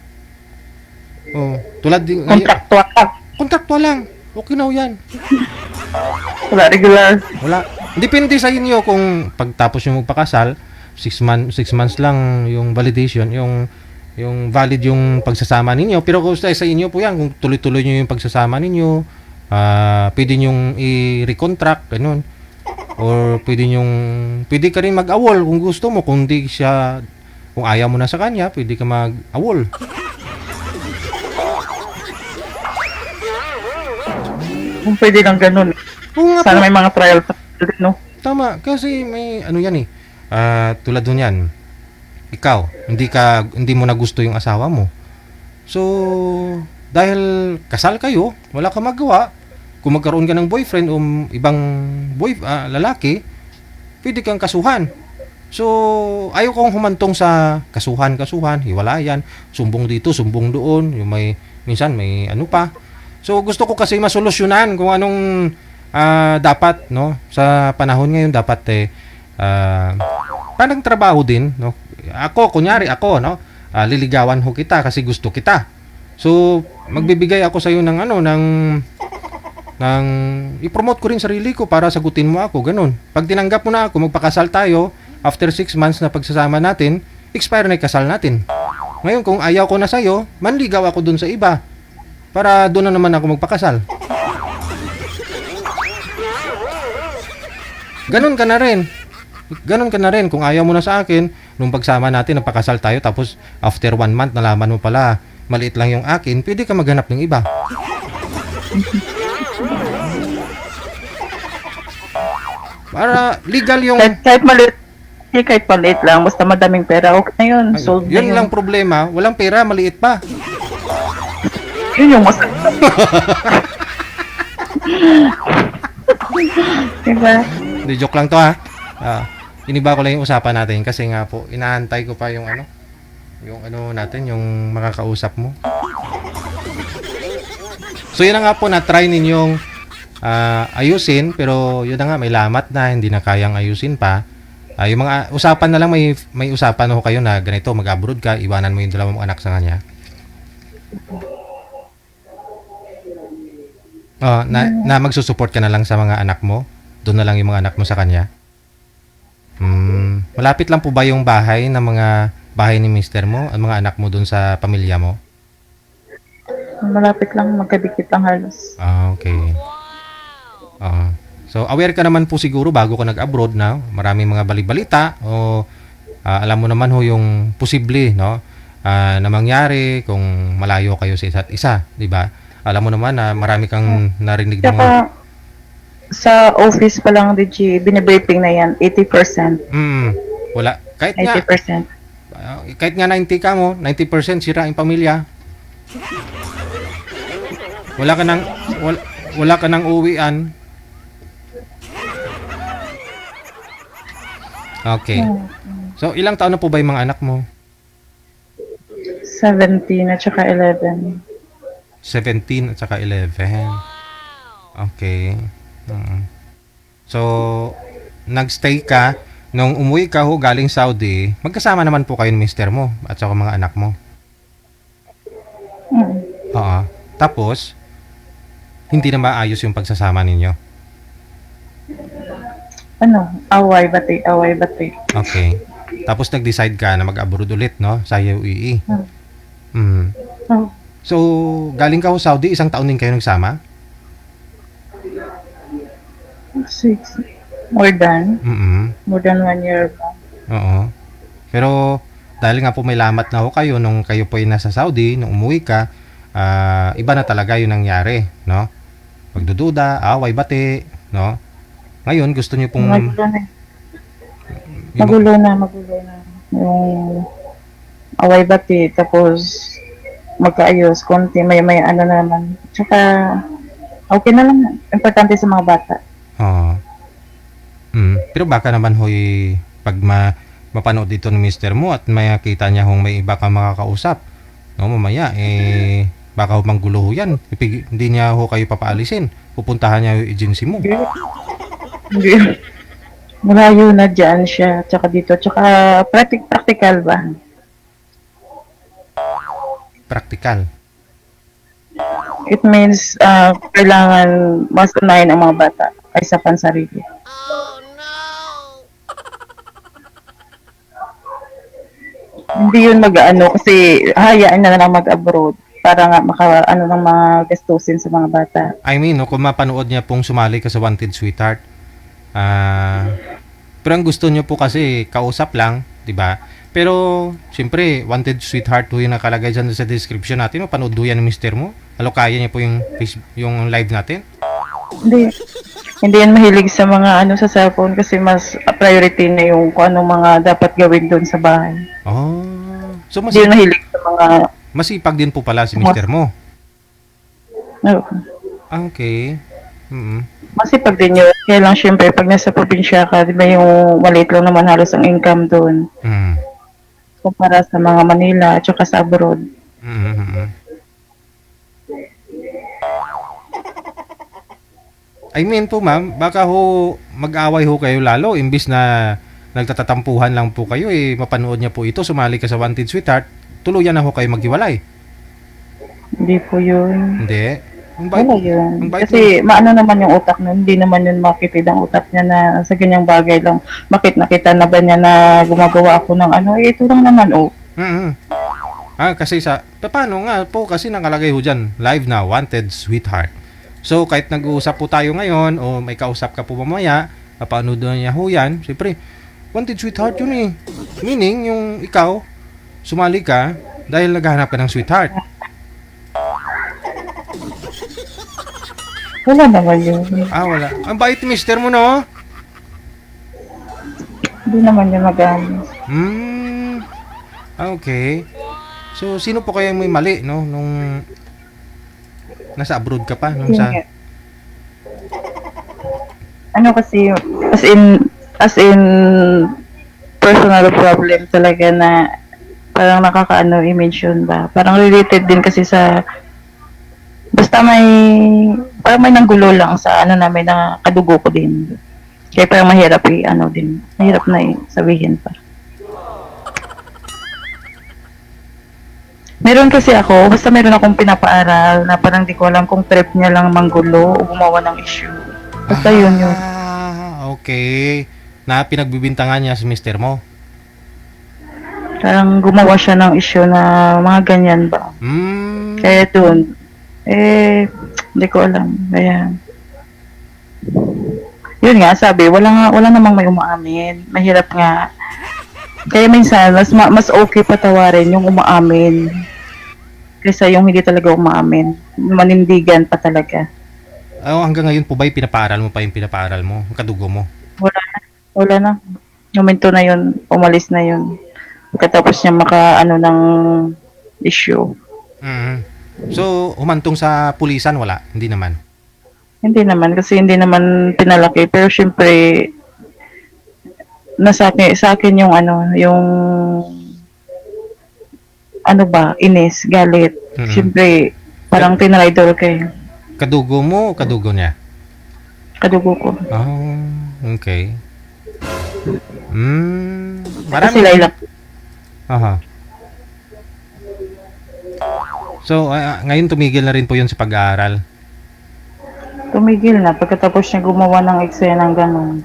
S1: Oh, tulad din
S9: Contractual lang.
S1: kontraktual lang. Okay na ho yan.
S9: Wala regular.
S1: Wala. Depende sa inyo kung pagtapos yung magpakasal, 6 months lang yung validation, yung valid yung pagsasama ninyo. Pero kung sa inyo po yan, kung tuloy-tuloy nyo yung pagsasama ninyo, pwede nyong i-recontract, ganun. Or pwede ka rin mag-awol kung gusto mo. Kung ayaw mo na sa kanya, pwede ka mag-awol.
S9: Kung pwede lang ganun.
S1: Oo nga
S9: Sana
S1: po.
S9: may mga trial pa din, no?
S1: Tama, kasi may ano yan tulad nun yan. Ikaw, hindi mo na gusto yung asawa mo. So, dahil kasal kayo, wala ka magawa. Kung magkaroon ka ng boyfriend o ibang lalaki, pwede kang kasuhan. So, ayaw kong humantong sa kasuhan, hiwalayan, sumbong dito, sumbong doon, minsan may ano pa. So, gusto ko kasi masolusyonan kung anong dapat, no? Sa panahon ngayon, dapat parang trabaho din, no? Kunyari ako, no? Liligawan ho kita kasi gusto kita. So, magbibigay ako sa iyo ng i-promote ko rin sarili ko para sagutin mo ako, ganun. Pag tinanggap mo na ako, magpakasal tayo, after 6 months na pagsasama natin, expire na yung kasal natin. Ngayon, kung ayaw ko na sa'yo, manligaw ako dun sa iba. Para doon na naman ako magpakasal. Ganon ka na rin. Kung ayaw mo na sa akin, nung pagsama natin, nagpakasal tayo, tapos after 1 month, nalaman mo pala, maliit lang yung akin, pwede ka maghanap ng iba. Para legal yung...
S9: Kahit maliit lang, basta madaming pera, okay na yun. Sold na
S1: Yun
S9: yun.
S1: lang problema, walang pera, maliit pa.
S9: Yun yung mas... diba?
S1: Hindi, joke lang to ha. Iniba ko lang yung usapan natin kasi nga po, inaantay ko pa yung natin, yung makakausap mo. So yun na nga po, na-try ninyong ayusin, pero yun na nga, may lamat na, hindi na kayang ayusin pa. Yung mga usapan na lang, may usapan ho kayo na ganito, mag-abroad ka, iwanan mo yung 2 mong anak sa kanya. Na magsusupport ka na lang sa mga anak mo, doon na lang yung mga anak mo sa kanya. Malapit lang po ba yung bahay ni mister mo, ang mga anak mo doon sa pamilya mo?
S9: Malapit lang, magkadikit lang halos.
S1: Okay. So, aware ka naman po siguro bago ka nag-abroad na maraming mga balibalita o alam mo naman ho yung posible, no? Na mangyari kung malayo kayo sa isa't isa, di ba? Alam mo naman na marami kang narinig ng mga...
S9: Saka, sa office pa lang, DJ, binibriefing na yan, 80%.
S1: Wala. Kahit nga 90 ka mo, 90% sira ang pamilya. Wala ka nang uwian. Okay. So, ilang taon na po ba yung mga anak mo?
S9: 17 at saka 11.
S1: 17 at saka 11. Okay. So, nagstay ka, nung umuwi ka ho galing Saudi, magkasama naman po kayo ng mister mo at saka mga anak mo. Oo. Tapos, hindi na maayos yung pagsasama ninyo.
S9: Away batay.
S1: Okay. Tapos nag-decide ka na mag-abroad ulit, no? Sa UAE. So, galing ka ho Saudi, 1 taon din kayo nagsama?
S9: 6. More than 1 year ba?
S1: Oo. Pero, dahil nga po may lamat na ho kayo nung kayo po ay nasa Saudi, nung umuwi ka, iba na talaga yung nangyari, no? Pagdududa, away, bati, no? Ngayon, gusto niyo pong...
S9: Magulo na. Yung away bati, tapos magkaayos, konti, may ano na naman. Tsaka, okay na lang. Importante sa mga bata.
S1: Oo. Pero baka naman hoy pag mapanood dito ng mister mo at makita niya kung may iba kang makakausap, no, mamaya baka manggulo ho yan. Hindi niya ho kayo papaalisin. Pupuntahan niya yung agency mo.
S9: Hindi. Malayo na dyan siya, tsaka dito. Tsaka practical ba?
S1: Practical.
S9: It means kailangan mas unahin ang mga bata kaysa pansarili. Hindi yun mag-ano kasi hayaan na lang mag-abroad para nga maka-ano ng mga gastusin sa mga bata.
S1: I mean, no, kung mapanood niya pong sumali ka sa Wanted Sweetheart, pero ang gusto niyo po kasi kausap lang, di ba? Pero, siyempre, Wanted Sweetheart po yung nakalagay dyan sa description natin. No? Panood yan ng mister mo. Kaya niya po yung live natin?
S9: Hindi yan mahilig sa mga ano sa cellphone kasi mas priority na yung kung ano mga dapat gawin doon sa bahay.
S1: Oh. So,
S9: Hindi yan mahilig sa mga...
S1: masipag din po pala si mister mo.
S9: No.
S1: Okay.
S9: Masipag din yun. Kaya lang syempre pag nasa probinsya ka, di ba yung maliit lang naman halos ang income doon. Kumpara sa mga Manila at saka sa abroad.
S1: I mean po ma'am, baka ho mag-away ho kayo lalo imbis na nagtatatampuhan lang po kayo mapanood niya po ito, sumali ka sa Wanted Sweetheart, tuluyan na ho kayo maghiwalay.
S9: Hindi po yun.
S1: Hindi.
S9: Wala yun. Kasi maano naman yung utak nun, hindi naman yun makitid ang utak niya na sa ganyang bagay lang. Bakit nakita na ba niya na gumagawa ako ng ano, ito lang naman
S1: kasi paano nga po kasi nakalagay ho dyan, live na, Wanted Sweetheart. So, kahit nag-uusap po tayo ngayon o may kausap ka po mamaya, napanood na niya ho yan, siyempre, Wanted Sweetheart yun Meaning, yung ikaw, sumali ka dahil naghahanap ka ng sweetheart.
S9: Wala naman yun.
S1: Wala. Ang bait ni mister mo, no?
S9: Hindi naman yun magano.
S1: Okay. So, sino po kaya may mali, no? Nung nasa abroad ka pa? Nung sa...
S9: Ano kasi, as in personal problem talaga na parang nakakaano image yun ba? Parang related din kasi sa basta parang may nanggulo lang sa ano namin na kadugo ko din. Kaya parang mahirap mahirap na sabihin pa. Meron kasi ako, basta meron akong pinapaaral na parang di ko alam kung trip niya lang manggulo o gumawa ng issue. Basta yun.
S1: Okay. Na pinagbibintangan niya si mister mo?
S9: Parang gumawa siya ng issue na mga ganyan ba. Kaya dun, hindi ko alam. Kaya, yun nga, sabi, wala namang may umaamin. Mahirap nga. Kaya minsan, mas okay patawarin yung umaamin kaysa yung hindi talaga umaamin. Manindigan pa talaga.
S1: Hanggang ngayon po ba pinapaaral mo pa yung pinapaaral mo? Ang kadugo mo?
S9: Wala na. Momento na yun, umalis na yun. Pagkatapos niya makaano ng issue.
S1: So, humantong sa pulisan, wala? Hindi naman?
S9: Hindi naman, kasi hindi naman pinalaki. Pero syempre, sa akin yung inis, galit. Siyempre, parang tinraidor kayo.
S1: Kadugo mo o kadugo niya?
S9: Kadugo ko.
S1: Okay.
S9: Kasi Laila.
S1: So, ngayon tumigil na rin po yun sa pag-aaral?
S9: Tumigil na, pagkatapos niya gumawa ng eksena ng gano'n.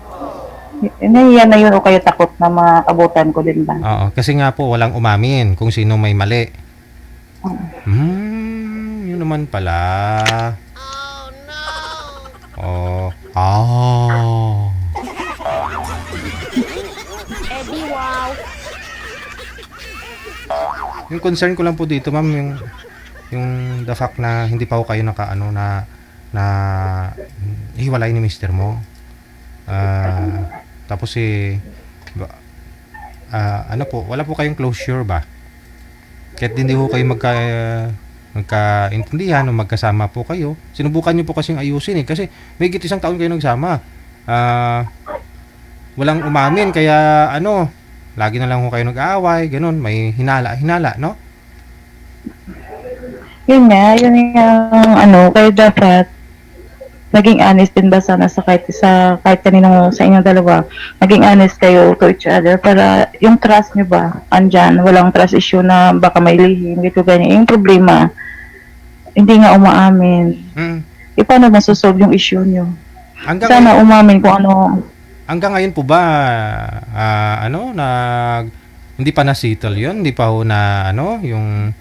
S9: Nahiya na yun o kaya takot na maabutan ko din ba?
S1: Oo, kasi nga po walang umamin kung sino may mali. Yun naman pala.
S8: Eddie, wow.
S1: Yung concern ko lang po dito, ma'am, yung the fact na hindi pa ho kayo nakaano na hiwalay ni mister mo. Tapos ano po, wala po kayong closure ba? Kahit hindi ho kayo magkaintindihan o magkasama po kayo, sinubukan nyo po kasing ayusin kasi may isang taon kayo nagsama. Walang umamin, kaya lagi na lang ho kayo nag-aaway, ganun, may hinala, no?
S9: Yun yung kaya dapat naging honest din ba sana kahit kanino sa inyong dalawa, naging honest kayo to each other para yung trust nyo ba andyan, walang trust issue na baka may lihim, dito ganyan. Yung problema, hindi nga umaamin. Paano masosolve yung issue nyo? Sana umamin kung ano.
S1: Hanggang ngayon po ba, hindi pa na-settle yun? Hindi pa ho na, yung...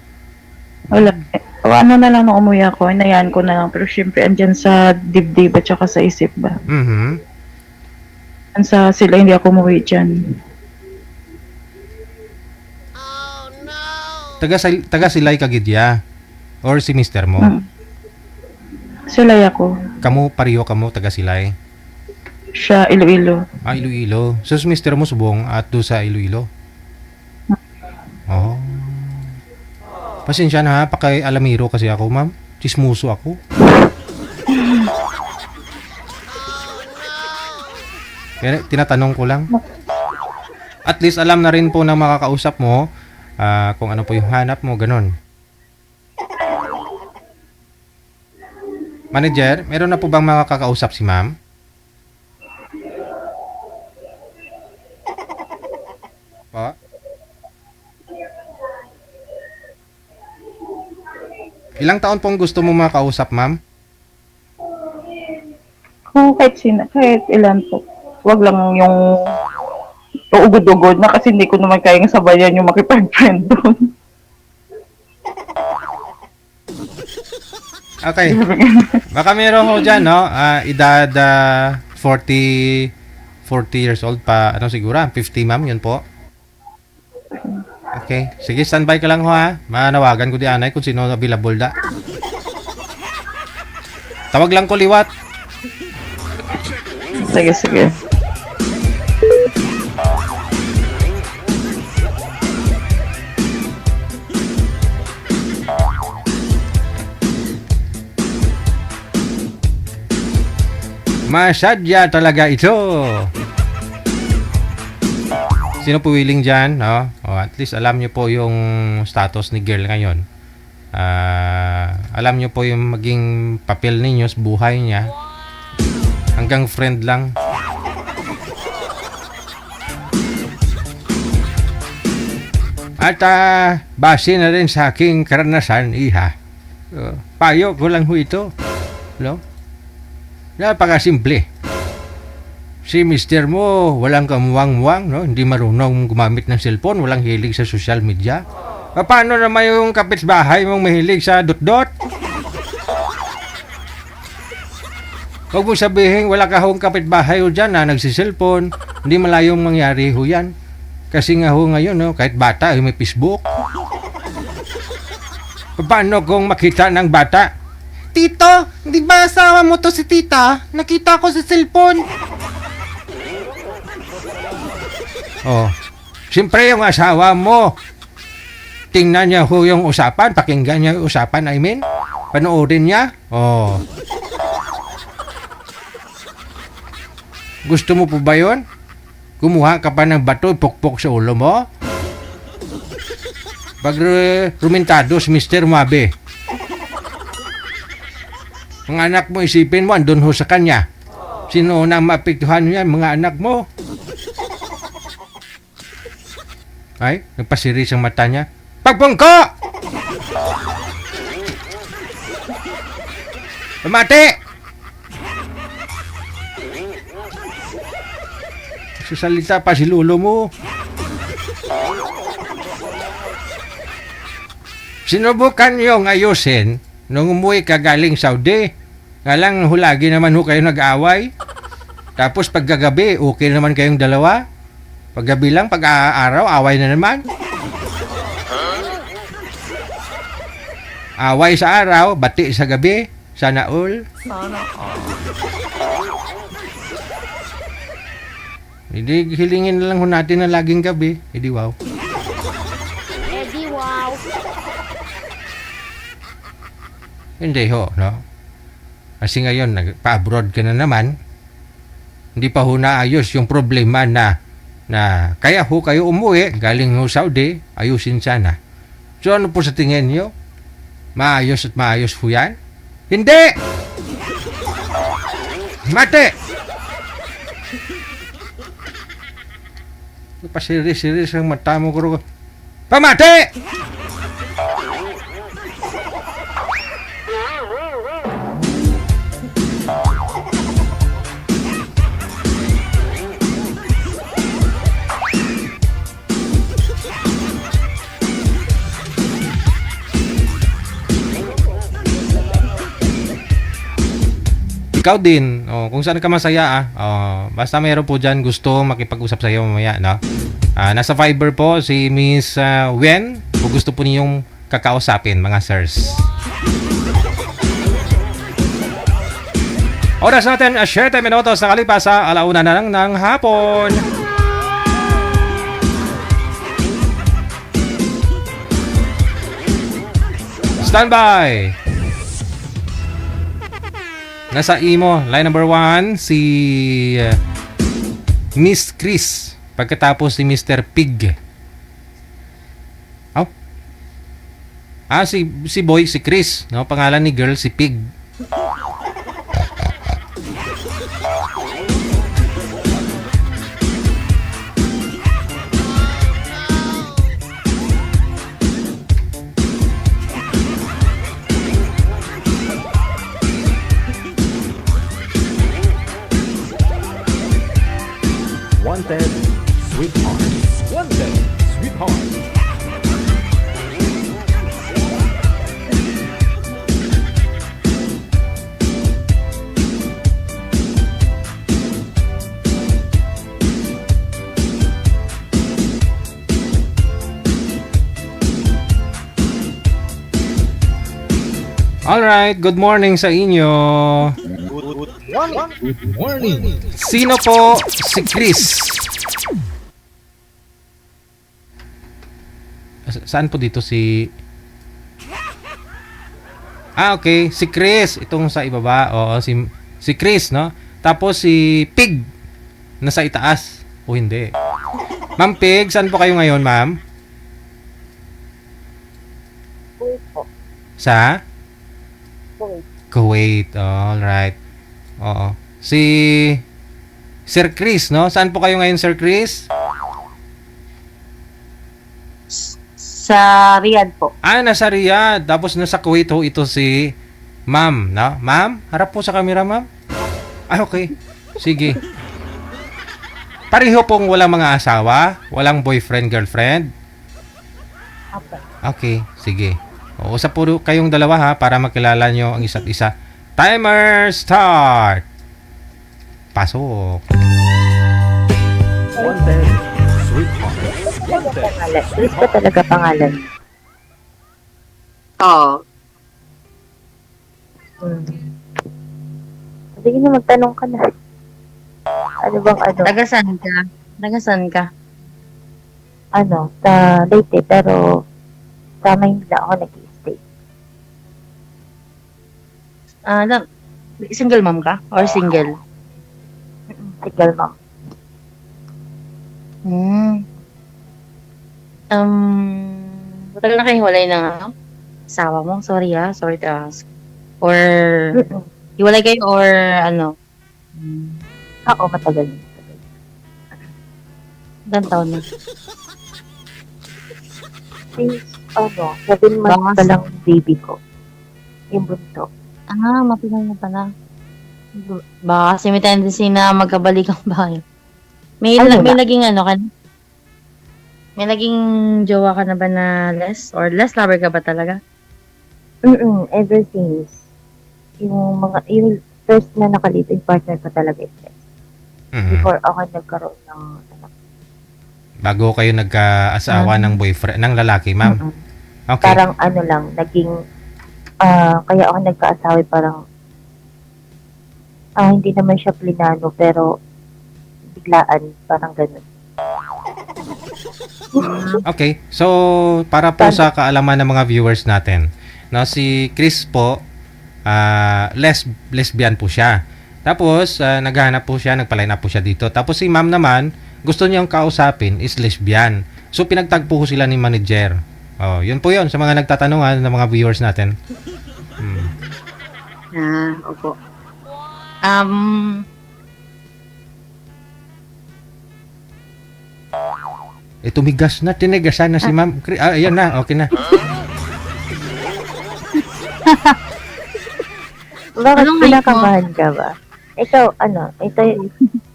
S9: Wala. Ano na lang nung umuwi ako, inayaan ko na lang. Pero syempre, andyan sa dibdib at saka sa isip ba? Sa sila, hindi ako umuwi dyan.
S1: Taga silay kagidya? Or si mister mo?
S9: Silay ako.
S1: Pareho kamo taga silay?
S9: Siya, Iloilo.
S1: Iloilo. So, si mister mo subong at do sa Iloilo? Oh. Pasensya na ha, paki-alamiro kasi ako, ma'am. Chismuso ako. Pero tinatanong ko lang. At least alam na rin po ng makakausap mo kung ano po yung hanap mo, ganun. Manager, meron na po bang makakausap si ma'am? Pa? Ilang taon pong gusto mo makausap, ma'am?
S9: Kung kahit ilan po. Huwag lang yung uugod-ugod na kasi hindi ko naman kayang sabayan yung makipag-friend doon.
S1: Okay. Baka meron ko dyan, no? Edad 40 years old pa. Siguro? 50, ma'am, yun po. Okay. Sige, standby ka lang ho, ha? Manawagan ko di anay kung sino available da. Tawag lang ko liwat.
S9: Sige.
S1: Masadya talaga ito. Sino po willing dyan, no? At least alam nyo po yung status ni girl ngayon. Alam nyo po yung maging papel ninyo sa buhay niya. Hanggang friend lang. At base na rin sa aking karanasan, iha. Payo ko lang ho ito. No? Napakasimple. Si mister mo, walang kamuwang-muwang, no? Hindi marunong gumamit ng cellphone, walang hilig sa social media. Paano naman yung kapitbahay mong mahilig sa dot-dot? Huwag mo sabihin, wala ka hong kapitbahay ho dyan na nagsiselfone. Hindi malayong mangyari ho yan. Kasi nga ho ngayon, no? Kahit bata, may Facebook. Paano kung makita ng bata? Tito, di ba asawa mo to si tita? Nakita ko sa cellphone. Oh, siyempre yung asawa mo. Tingnan niya ho yung usapan, pakinggan niya yung usapan, I mean. Panoorin niya. Oh. Gusto mo po ba yun? Kumuha ka pa ng bato, pukpok sa ulo mo? Pag rumentado si Mr. Mabe. Mga anak mo, isipin mo, andun ho sa kanya. Sino na maapektuhan niya, mga anak mo? Ay, nagpasiris ang mata niya. Pagpungko! Pamati! Sasalita pa si lulo mo. Sinubukan niyong ayusin nung umuwi ka galing Saudi. Nga lang hulagi naman ho kayo nag-away. Tapos paggagabi, okay naman kayong dalawa. Paggabi lang, pag-aaraw, away na naman. Away sa araw, bati sa gabi. Sana all. Hindi, hilingin na lang ho natin na laging gabi. Hindi, wow.
S8: Eddie, wow.
S1: Hindi ho, no? Kasi ngayon, nagpa-abroad ka na naman. Hindi pa ho naayos yung problema na kaya ho kayo umuwi, galing ho Saudi, ayusin sana. So ano po sa tingin nyo? Maayos at maayos ho yan? Hindi! Mate! Pasiris-siris ang mata mo ko. Pamate! Ikaw din, kung saan ka masaya basta mayroon po dyan gusto makipag-usap sa iyo mamaya, no? Nasa Viber po si Miss Wen, kung gusto po niyong kakausapin, mga sirs. Oras natin, 7 minutos na kalipas sa 1:00 na lang ng hapon. Standby! Nasa imo, line number 1, si Miss Chris. Pagkatapos si Mr. Pig. Oh? Si boy, si Chris. No? Pangalan ni girl, si Pig.
S2: Wanted, sweetheart. Wanted, sweetheart.
S1: Alright, good morning sa inyo.
S2: Good morning.
S1: Sino po si Chris? Saan po dito si... okay. Si Chris. Itong sa ibaba. Oo, si Chris, no? Tapos si Pig. Nasa itaas. O hindi. Ma'am Pig, saan po kayo ngayon, ma'am? Sa? Kuwait. Alright. Oo. Si Sir Chris, no? Saan po kayo ngayon, Sir Chris?
S9: Sa Riyadh po.
S1: Nasa Riyadh. Tapos nasa Kuwait ho ito si Ma'am, no? Ma'am, harap po sa camera, ma'am. Okay. Sige. Pareho pong walang mga asawa? Walang boyfriend, girlfriend? Okay, sige. Usap po kayong dalawa ha para makilala nyo ang isa't isa. Timer start! Pasok.
S2: Wanted, sweetheart. Wanted.
S9: Chris ba talaga pangalan? Oo. Sige na, magtanong ka na. Ano bang ano?
S10: Tagasan ka? Tagasan ka?
S9: Ano, sa Leyte, pero sa Maynila ako nag-i-stay.
S10: Single mom ka? Or single?
S9: Single mom.
S10: Matagal na kayo hiwalay ng asawa mo? Sorry to ask. Or, hiwalay kayo or ano?
S9: Oo, matagal.
S10: Ilang taon na?
S9: Since, 7 months pa lang baby ko. Yung bunso.
S10: Matagal na pala. Baka kasi may tendency na magkabalikan ba kayo? May naging ano ka? May naging jowa ka na ba na less? Or less lover ka ba talaga?
S9: Ever since. Yung first na nakaliting partner ko talaga is less. Before ako nagkaroon ng anak.
S1: Bago kayo nagka-asawa ng boyfriend, ng lalaki, ma'am? Okay.
S9: Parang ano lang, naging kaya ako nagkaasawa parang hindi naman siya plinano pero biglaan, parang ganun.
S1: Okay. So, para po sa kaalaman ng mga viewers natin, no, si Chris po, lesbian po siya. Tapos, naghahanap po siya, nagpa-line up po siya dito. Tapos si ma'am naman, gusto niyang kausapin is lesbian. So, pinagtagpo ko sila ni manager. Oh, yun po yun sa mga nagtatanungan ng mga viewers natin.
S10: Opo.
S1: Tumigas na, tinigasan na si ma'am. Ayan na, okay na.
S9: Bakit
S10: Anong height mo?
S9: kinakabahan ka ba? Ikaw,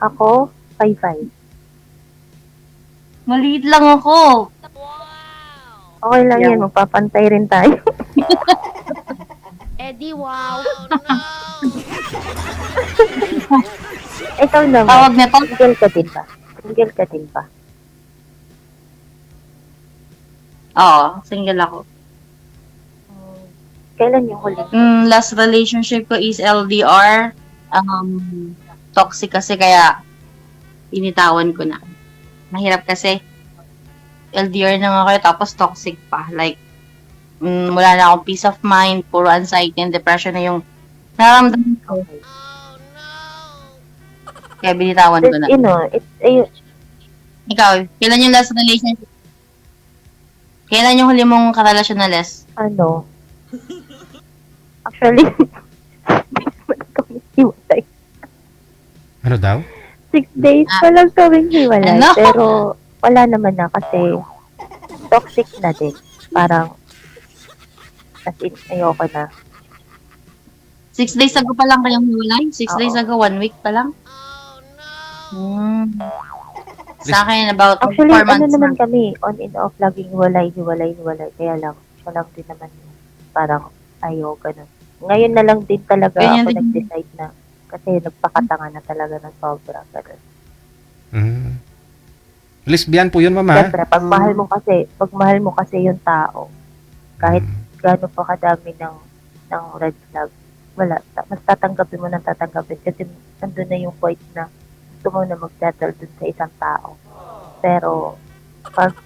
S9: ako, 5'5".
S10: Maliit lang ako.
S9: Okay lang yan, magpapantay rin tayo.
S8: Eddie, wow.
S9: Ikaw naman,
S10: Tawag na to?
S9: single ka din ba? Single ka din ba?
S10: Oo, single ako.
S9: Kailan yung huli?
S10: Last relationship ko is LDR. Toxic kasi kaya initawan ko na. Mahirap kasi. LDR na nga kayo tapos toxic pa. Like, wala na akong peace of mind, puro anxiety and depression na yung nararamdaman ko. Kaya binitawan ko na. Ikaw, kailan yung last relationship? Kailan yung huli mong karelasyon na Les?
S9: Actually, kami hiwalay.
S1: Ano daw?
S9: 6 days pa lang kaming hiwalay.
S10: Ano?
S9: Pero wala naman na kasi toxic na din. Parang, as in, ayoko na.
S10: 6 days ago pa lang kayong hiwalay? 6 days ago, 1 week pa lang? Sa akin, about 4
S9: Actually,
S10: months
S9: naman
S10: na.
S9: kami, on and off, laging hiwalay. Kaya lang, siya lang din naman parang ayaw, ganun. Ngayon na lang din talaga
S10: Ganyan
S9: ako
S10: din.
S9: nag-decide na kasi nagpakatanga na talaga ng sobra. Ganun.
S1: Lesbian po yun, mama.
S9: Siyempre, pag mahal mo kasi yung tao, kahit gaano pa kadami ng red flag, wala. Mas tatanggapin mo ng tatanggapin kasi nandun na yung point na gusto mo na mag-settle dun sa isang tao. Pero, pag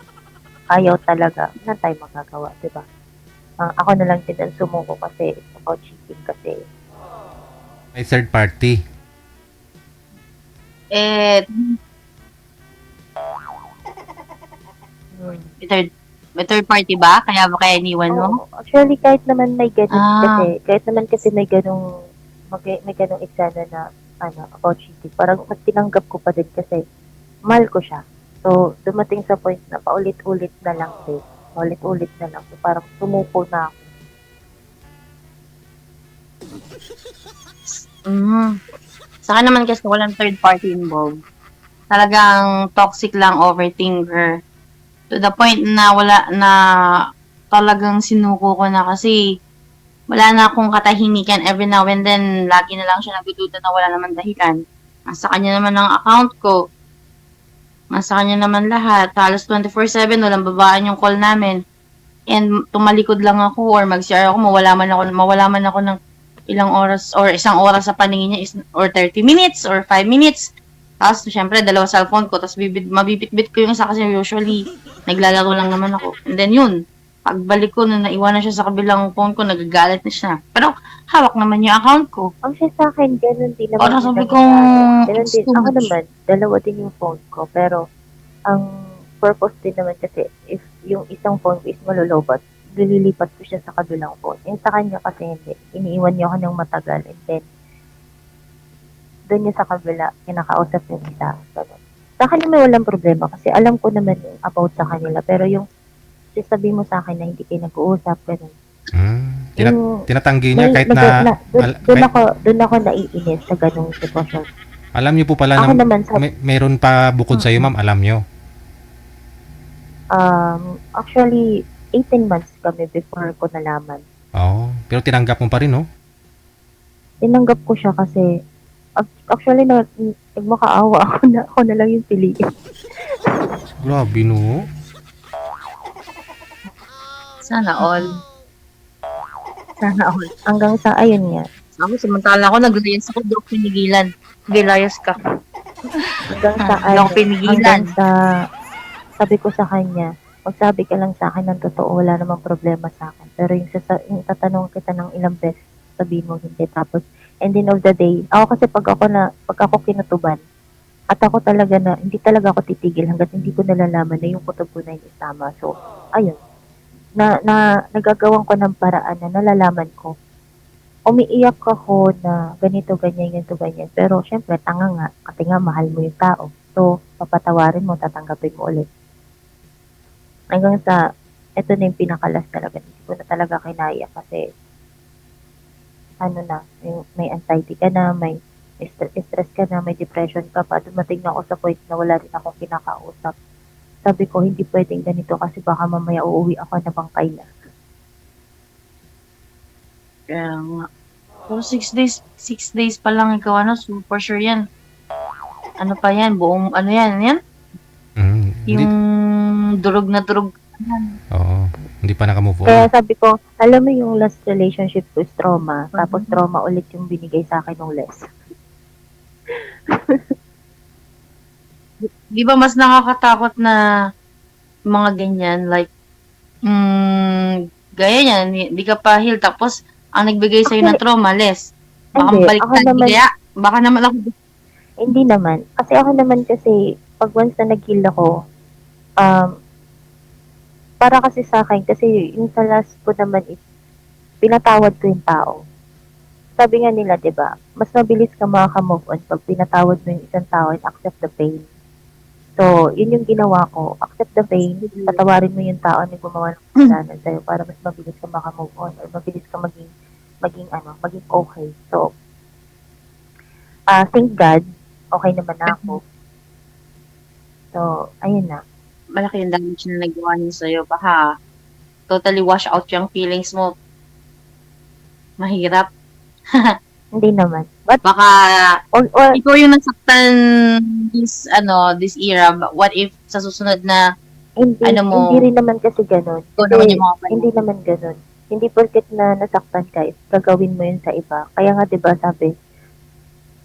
S9: ayaw talaga, wala tayong magagawa, di ba? Ako na lang din ang sumuko kasi it's about cheating kasi.
S1: May third party.
S10: May third party ba? Kaya ba kaya iniwan mo?
S9: Actually, kahit naman may ganun kasi may ganung eksena na about cheating. Parang mas tinanggap ko pa din kasi mahal ko siya. So, dumating sa point na paulit-ulit na lang din. Paulit-ulit na lang. So, parang sumuko na ako.
S10: Sa akin naman kasi walang third party involved. Talagang toxic lang, overthinker. To the point na talagang sinuko ko na kasi wala na akong katahimikan every now and then. Lagi na lang siya nagdududa na wala naman dahilan. Nasa kanya naman ang account ko. Nasa kanya naman lahat. Halos 24/7, walang babaan yung call namin. And tumalikod lang ako or mag-CR ako, mawala man ako ng ilang oras or isang oras sa paningin niya or 30 minutes or 5 minutes. Tapos, syempre, 2 cellphone ko. Tapos, mabibit-bit ko yung isa kasi usually, naglalaro lang naman ako. And then, yun. Pagbalik ko, na naiwanan siya sa kabilang phone ko, nagagalit na siya. Pero, hawak naman yung account ko.
S9: Ang siya sa akin, ganun din naman.
S10: O, sabi kong,
S9: ganun din. Ako naman, 2 din yung phone ko. Pero, ang purpose din naman kasi, if yung isang phone ko is malulobot, lilipat ko siya sa kabilang phone. Yung sa kanya kasi hindi. Iniiwan niya ako ng matagal. And then, doon niya sa kabila, kinakausap yung isa. Ganun. Sa akin naman walang problema kasi alam ko naman yung about sa kanila. Pero yung sasabihin mo sa akin na hindi kayo nag-uusap, ganun.
S1: Tinatanggi niya kahit na...
S9: Doon ako naiinis sa ganung sitwasyon.
S1: Alam niyo po pala na mayroon pa bukod sa iyo, ma'am. Alam niyo?
S9: Actually, 18 months kami before ko nalaman.
S1: Pero tinanggap mo pa rin, no?
S9: Tinanggap ko siya kasi actually, nagmakaawa ako na lang yung piliin.
S1: Grabe, no?
S10: Sana all.
S9: Sana all. Hanggang sa, ayun nga.
S10: Ako, samantala ako, nag-layas ako, di ako pinigilan. Gilayas ka.
S9: Hanggang sa,
S10: Hindi ako pinigilan.
S9: hanggang sa, sabi ko sa kanya, magsabi ka lang sa akin ng totoo, wala namang problema sa akin. Pero yung tatanong kita ng ilang beses, sabihin mo hindi. Tapos, ending of the day, ako kasi pag ako kinutuban, at ako talaga na, hindi talaga ako titigil hanggat hindi ko nalalaman na yung kutob ko na hindi tama. So, ayun. Nagagawan ko ng paraan na nalalaman ko. Umiiyak ako na ganito, ganyan. Pero, syempre, tanga nga. Kasi nga, mahal mo yung tao. So, papatawarin mo, tatanggapin mo ulit. Hanggang sa, ito na yung pinakalas talaga. Hindi ko na talaga kinaya kasi, may anxiety ka na, may stress ka na, may depression ka pa. Dumating na ako sa point na wala rin akong kinakausap. Sabi ko, hindi pwedeng ganito kasi baka mamaya uuwi ako na bangkay na.
S10: Kaya nga. So, 6 days pa lang ikaw, so for sure yan. Ano pa yan? Buong, yan?
S1: Hindi,
S10: Yung durog na durog.
S1: oo, hindi pa nakamove on.
S9: Kaya sabi ko, alam mo yung last relationship ko is trauma, tapos trauma ulit yung binigay sa akin ng less.
S10: Di ba mas nakakatakot na mga ganyan, like, gaya yan, di ka pa heal, tapos, ang nagbigay sa'yo ng trauma, less. Baka
S9: Hindi,
S10: baliktad,
S9: ako naman-
S10: kaya, baka naman ako,
S9: Hindi naman. Kasi ako naman kasi, pag once na nag-heal ako, para kasi sa akin, kasi yung sa last ko naman is, pinatawad ko yung tao. Sabi nga nila, di ba, mas mabilis ka makaka-move on pag pinatawad mo yung isang tao and accept the pain. So, yun yung ginawa ko. Accept the pain, patawarin mo yung tao na gumawa ng kasalanan sa'yo para mas mabilis ka maka-move on or mabilis ka maging okay. So, thank God, okay naman na ako. So, ayun na.
S10: malaki yung damage na nagawa niya sa'yo. Baka, totally wash out yung feelings mo. Mahirap.
S9: Hindi naman. But,
S10: Baka,
S9: or
S10: ikaw yung nasaktan this era. What if sa susunod na
S9: hindi,
S10: mo,
S9: hindi rin naman kasi ganun.
S10: ikaw
S9: Kasi,
S10: naman yung mga
S9: hindi naman ganun. Hindi porket na nasaktan ka, is gagawin mo yun sa iba. Kaya nga, di ba, sabi,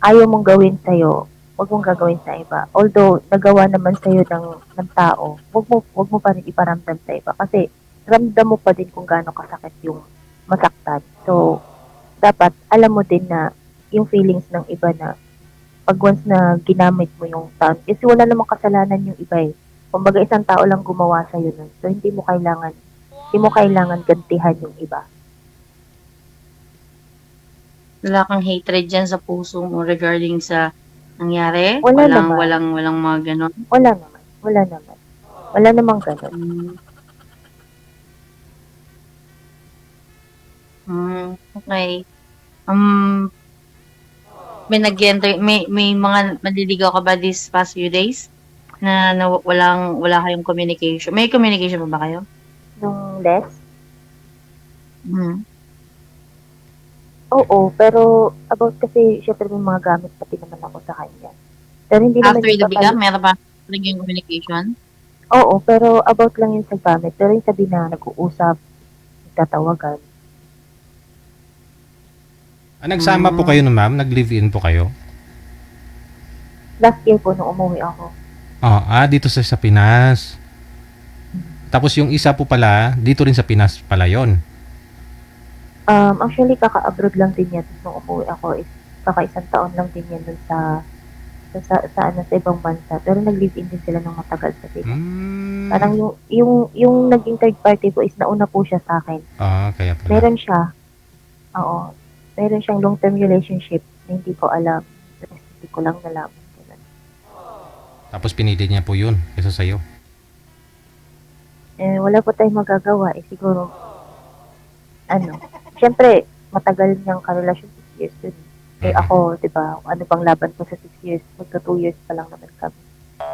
S9: ayaw mong gawin sa'yo, huwag mong gagawin sa iba. Although, nagawa naman sa'yo ng tao, huwag mo pa rin iparamdam sa iba. Kasi, ramdam mo pa din kung gaano kasakit yung masaktan. So, dapat, alam mo din na yung feelings ng iba na pag once na ginamit mo yung tao, kasi wala namang kasalanan yung iba eh. Kumbaga, isang tao lang gumawa sa'yo nun. So, hindi mo kailangan gantihan yung iba.
S10: wala kang hatred dyan sa puso mo regarding sa nangyari?
S9: Wala naman.
S10: Walang mga ganon?
S9: Wala naman. Wala namang ganun.
S10: Okay. May mga maliligaw ka ba this past few days? Na wala kayong communication. May communication pa ba kayo?
S9: Nung less?
S10: Hmm.
S9: Oo, pero about kasi syempre may mga gamit pati naman ako sa kanya. Pero hindi naman
S10: After
S9: yung
S10: the biga, meron ba naging communication?
S9: Oo, pero about lang yun sa gamit. Pero yung sabi na nag-uusap, nagtatawagan.
S1: Nagsama po kayo nun, ma'am? Nag-live-in po kayo?
S9: Last year po nung umuwi ako.
S1: Dito sa Pinas. Tapos yung isa po pala, dito rin sa Pinas pala yon.
S9: Actually, kaka-abroad lang din yan. Tapos nung umuwi ako, kaka-isang taon lang din yan dun sa ibang bansa. Pero nag-live-in din sila ng matagal sa Pinas. Parang yung naging third party ko is nauna po siya sa akin.
S1: Kaya pala.
S9: Meron siya. Oo. Meron siyang long-term relationship na hindi ko alam. Hindi ko lang nalaman. Ganun.
S1: Tapos pinili niya po yun kaysa sa'yo.
S9: Wala po tayong magagawa. Siguro, syempre, matagal niyang karelasyon 6 years yun. Ako, di ba, ano pang laban ko sa 6 years? Magka 2 years pa lang naman kami.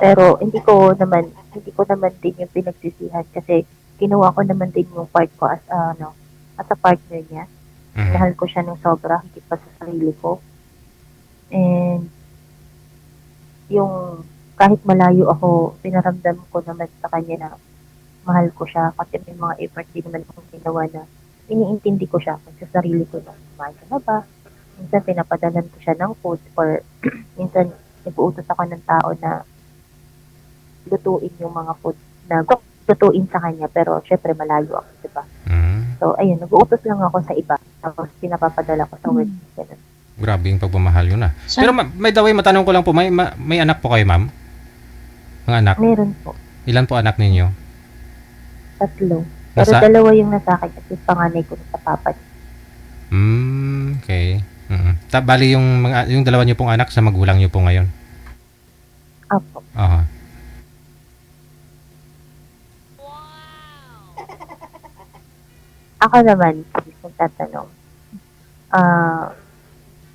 S9: Pero, hindi ko naman din yung pinagsisihan kasi ginawa ko naman din yung part ko as a partner niya. Mahal ko siya ng sobra, higit pa sa sarili ko. And, yung kahit malayo ako, pinaramdam ko naman sa kanya na mahal ko siya kasi may mga effort din naman akong ginawa na
S11: iniintindi ko siya kung sa sarili ko na kumain ka na ba. Minsan pinapadalan ko siya ng food or minsan nag-uutos ako ng tao na lutuin yung mga food na lutuin sa kanya pero syempre malayo ako, di ba? So, ayun, nag-uutos lang ako sa iba tapos pinapapadala ko sa work. Ganun.
S1: Grabe yung pagmamahal yun Pero may daway, matanong ko lang po, may anak po kayo, ma'am? Mga anak?
S11: Meron po.
S1: Ilan po anak ninyo?
S11: 3. Pero 2 yung nasa akin at yung panganay ko sa papa.
S1: Okay. Bali yung 2 niyo pong anak sa magulang niyo po ngayon?
S11: Apo.
S1: Aha.
S11: Ako naman, kung tatanong,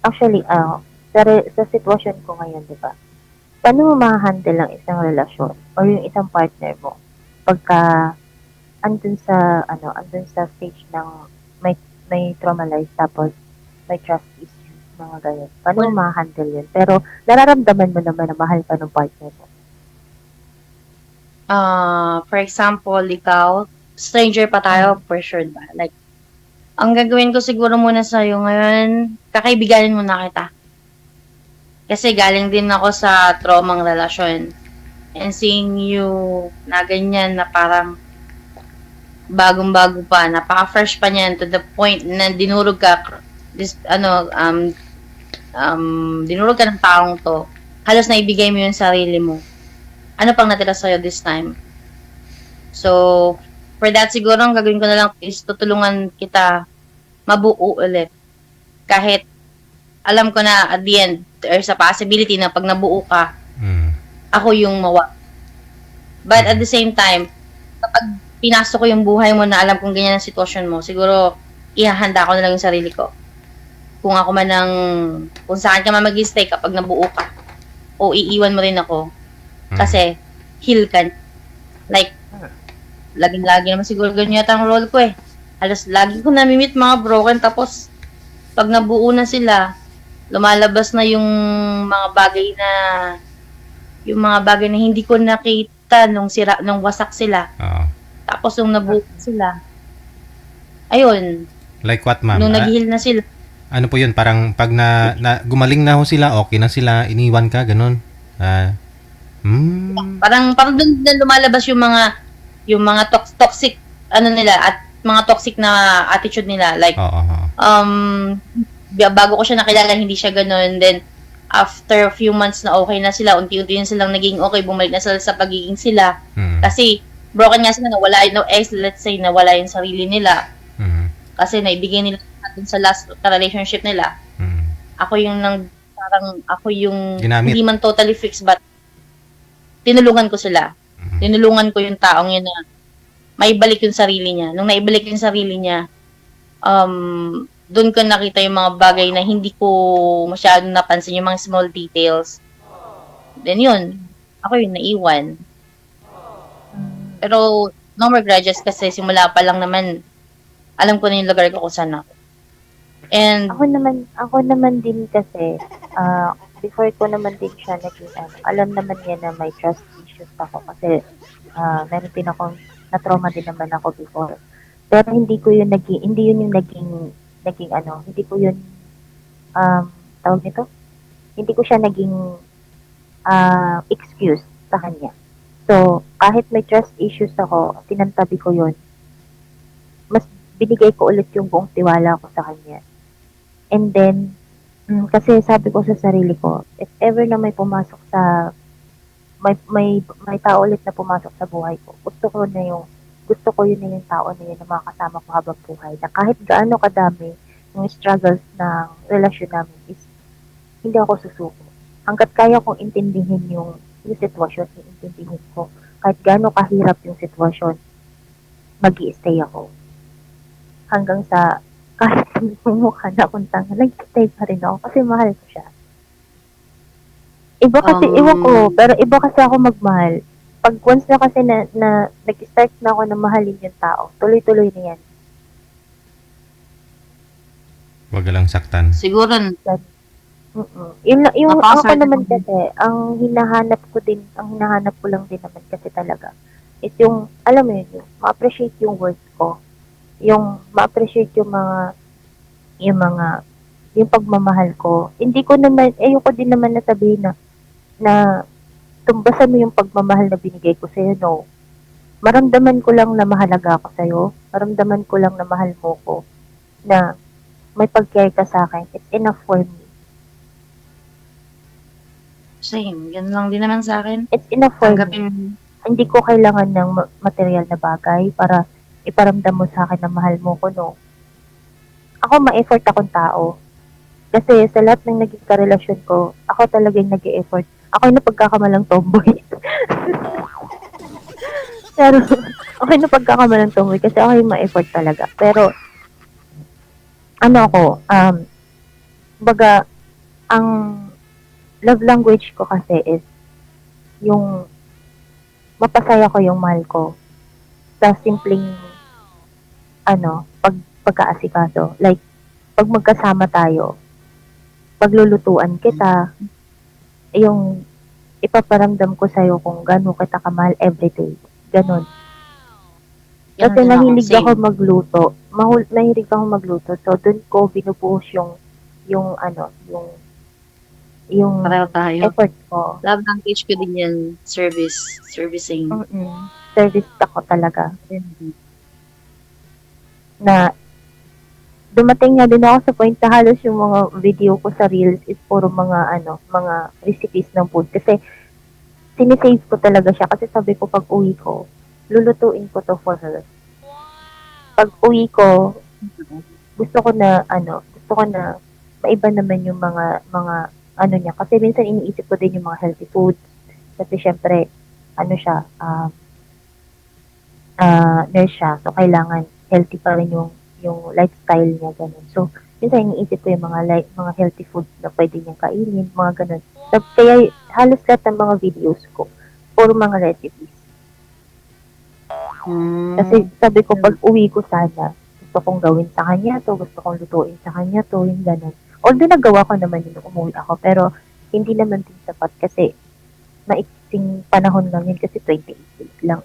S11: actually, sa sitwasyon ko ngayon, di ba? Paano mo ma-handle ang isang relasyon or yung isang partner mo pagka andun sa stage ng may traumatized tapos may trust issues, mga ganyan. Paano mo ma-handle yun? Pero nararamdaman mo naman na mahal ka ng partner mo.
S10: For example, ikaw, stranger pa tayo, for sure ba? Like, ang gagawin ko siguro muna sa'yo ngayon, kakaibiganin muna kita. Kasi galing din ako sa traumang relasyon. And seeing you na ganyan, na parang bagong-bago pa, napaka-fresh pa niyan to the point na dinurog ka, dinurog ka ng taong to, halos naibigay mo yung sarili mo. Ano pang natira sa'yo this time? So, for that, siguro ang gagawin ko na lang is tutulungan kita mabuo ulit. Kahit alam ko na at the end, there's a possibility na pag nabuo ka, ako yung mawa. But at the same time, kapag pinasok ko yung buhay mo na alam kong ganyan ang sitwasyon mo, siguro ihahanda ko na lang yung sarili ko. Kung ako man kung saan ka man mag-stay kapag nabuo ka, o iiwan mo rin ako. Kasi, heal ka. Like, laging-lagi naman siguro ganyan yata ang role ko eh. Halos lagi ko nami-meet mga broken tapos pag nabuo na sila, lumalabas na yung mga bagay na hindi ko nakita nung wasak sila. Tapos nung nabuo sila, ayun.
S1: Like what, ma'am?
S10: Nung nag-heal na sila.
S1: Ano po yun? Parang pag na gumaling na ho sila, okay na sila, iniwan ka, ganun.
S10: Parang doon lumalabas yung mga toxic nila at mga toxic na attitude nila, like bago ko siya nakilala hindi siya ganoon, then after a few months na okay na sila, unti-unti na silang naging okay, bumalik na sila sa pagiging sila kasi broken nga sila, let's say nawala yung sarili nila kasi naibigay nila dun sa last relationship nila. Ako yung
S1: ginamit.
S10: Hindi man totally fixed but tinulungan ko sila. Tinulungan ko yung taong yun na maibalik yung sarili niya. Nung naibalik yung sarili niya, doon ko nakita yung mga bagay na hindi ko masyadong napansin, yung mga small details. Then yun, ako yung naiwan. Pero no more grudges kasi simula pa lang naman, alam ko na yung lugar ko kung saan ako. And
S11: ako naman din kasi, before ko naman din siya alam naman niya na may trust issues ako kasi meron din akong na-trauma din naman ako before. Pero hindi yun yung naging tawag nito? Hindi ko siya naging excuse sa kanya. So, kahit may trust issues ako, tinantabi ko yun. Mas binigay ko ulit yung buong tiwala ko sa kanya. And then, kasi sabi ko sa sarili ko, if ever na may pumasok may tao ulit na pumasok sa buhay ko, gusto ko yun na yung tao na yun na makakasama ko habang buhay. Na kahit gaano kadami yung struggles ng relasyon namin is hindi ako susuko. Hanggat kaya kong intindihin yung sitwasyon, iintindihin ko. Kahit gaano kahirap yung sitwasyon, mag-i-stay ako. Hanggang sa kahit mumukha na akong tanga, nag-stay pa rin ako kasi mahal ko siya. Iba kasi, iwan ko, pero iba kasi ako magmahal. Pag once na kasi na nag-start na ako na mahalin yung tao, tuloy-tuloy na yan.
S1: Wag lang saktan.
S10: Siguro,
S11: Yung ako naman kasi, ang hinahanap ko lang din naman kasi talaga, is yung, alam mo yun, ma-appreciate yung worth ko. yung ma-appreciate yung pagmamahal ko. Hindi ko naman, ayoko din naman na sabihin na tumbasan mo yung pagmamahal na binigay ko sa'yo, no. Maramdaman ko lang na mahalaga ako sa'yo. Maramdaman ko lang na mahal mo ko. Na may pag-care ka sa akin. It's enough for me.
S10: Same. Yan lang din naman sa akin.
S11: It's enough for me.
S10: Tanggapin.
S11: Hindi ko kailangan ng material na bagay para iparamdam mo sa akin na mahal mo ko, no. Ako, ma-effort akong tao. Kasi sa lahat ng naging karelasyon ko, ako talagang nag-e-effort. Ako yung napagkakamalang tomboy. Pero, ako yung napagkakamalang tomboy kasi ako yung ma-effort talaga. Pero, baga, ang love language ko kasi is yung mapasaya ko yung mahal ko sa simpleng pagkaasikaso. Like, pag magkasama tayo, paglulutuan kita, yung ipaparamdam ko sa'yo kung gano'n kita kamahal everyday. Ganon. Kasi nahilig ako magluto. Nahilig ako magluto. So, dun ko binubuhos yung
S10: Pareho tayo.
S11: effort ko.
S10: Love language ko din yan. Servicing.
S11: Service ako talaga. Na dumating nga din ako sa point na halos yung mga video ko sa Reels is puro mga recipes ng food. Kasi sinisave ko talaga siya. Kasi sabi ko pag uwi ko, lulutuin ko to for her. Pag uwi ko, gusto ko na maiba naman yung mga niya. Kasi minsan iniisip ko din yung mga healthy foods. Kasi syempre, nurse siya. So, kailangan healthy pa rin yung lifestyle niya, ganun. So, minsan iniisip ko yung mga healthy foods na pwede niyang kainin, mga ganun. So, kaya halos lahat ng mga videos ko, puro mga recipes. Kasi sabi ko, pag uwi ko sana, gusto kong gawin sa kanya to, gusto kong lutuin sa kanya to, yung ganun. Although nagawa ko naman yun, umuwi ako, pero hindi naman din sapat kasi maiksing panahon lang yun kasi 28 days lang.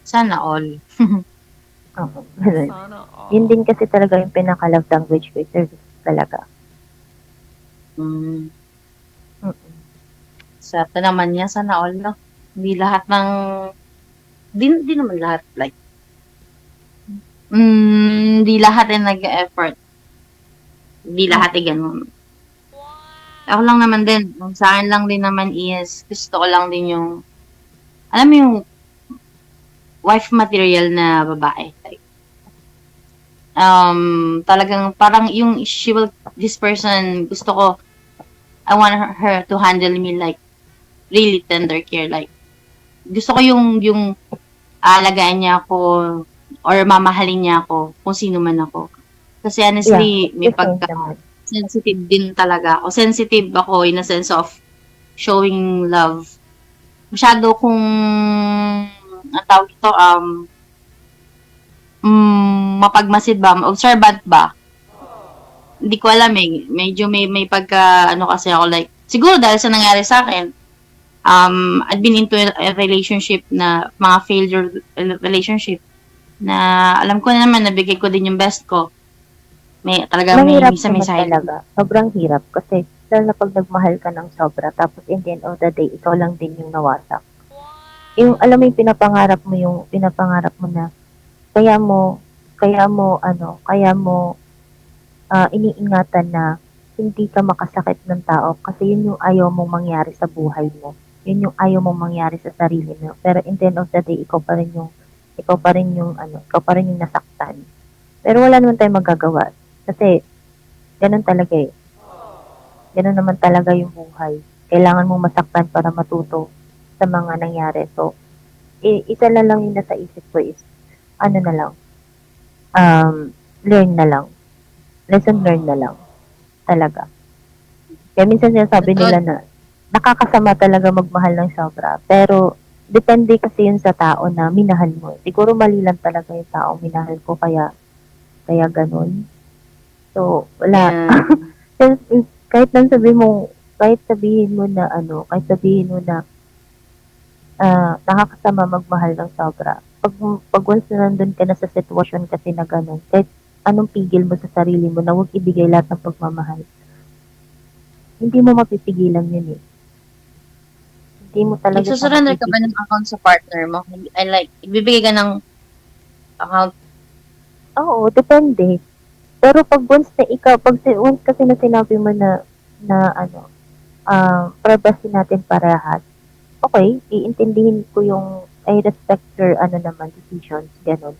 S10: Sana all.
S11: Ganun. Yun din kasi talaga yung pinaka-love language ko, service talaga.
S10: Sa naman niya, sana all, no? Hindi lahat ng... Di naman lahat, like... Hindi lahat ay nag-effort. Hindi lahat ay ganun. Ako lang naman din. Sa akin lang din naman is, gusto ko lang din yung... Alam mo yung wife material na babae. Like, talagang parang yung this person, gusto ko, I want her to handle me like really tender care. Like, gusto ko yung alagaan niya ako or mamahalin niya ako kung sino man ako. Kasi honestly, may pagka-sensitive din talaga ako. Sensitive ako in a sense of showing love. Masyado kung ang tawag ito, mapagmasid ba, observant ba? Hindi ko alam eh. Medyo may pagka, kasi ako like, siguro dahil sa nangyari sa akin, I've been into a relationship na, mga failure relationship, na alam ko na naman, nabigay ko din yung best ko. Talaga may misa-misa
S11: talaga. Sobrang hirap kasi, lalo na pag nagmahal ka ng sobra, tapos in the end of the day, ikaw lang din yung nawasak. Yung, alam mo yung pinapangarap mo na, kaya mo iniingatan na hindi ka makasakit ng tao kasi yun yung ayaw mong mangyari sa buhay mo. Yun yung ayaw mong mangyari sa sarili mo. Pero in the end of the day, ikaw pa rin yung nasaktan. Pero wala naman tayong magagawa. Kasi, ganun talaga eh. Ganun naman talaga yung buhay. Kailangan mong masaktan para matuto sa mga nangyari. So, isa na lang yung nasa isip ko is, learn na lang. Lesson learn na lang. Talaga. Kaya minsan sinasabi nila na, nakakasama talaga magmahal ng sobra. Pero, depende kasi yun sa tao na minahal mo. Siguro mali lang talaga yung taong minahal ko, kaya ganun. So, wala. kahit sabihin mo na nakakasama magmahal ng sobra. pag once na nandun ka na sa sitwasyon kasi na gano'n, kahit anong pigil mo sa sarili mo na huwag ibigay lahat ng pagmamahal, hindi mo mapipigilan yun eh. Hindi mo talaga siya
S10: Nagsusurrender ka ba
S11: mapipigilan.
S10: ng account sa partner mo? I like, ibibigay ka ng account.
S11: Oo, depende. Pero pag once na ikaw, once kasi na sinabi mo na ano, privacy natin parehas, okay, iintindihin ko yung, I respect your, ano naman, decisions, ganun.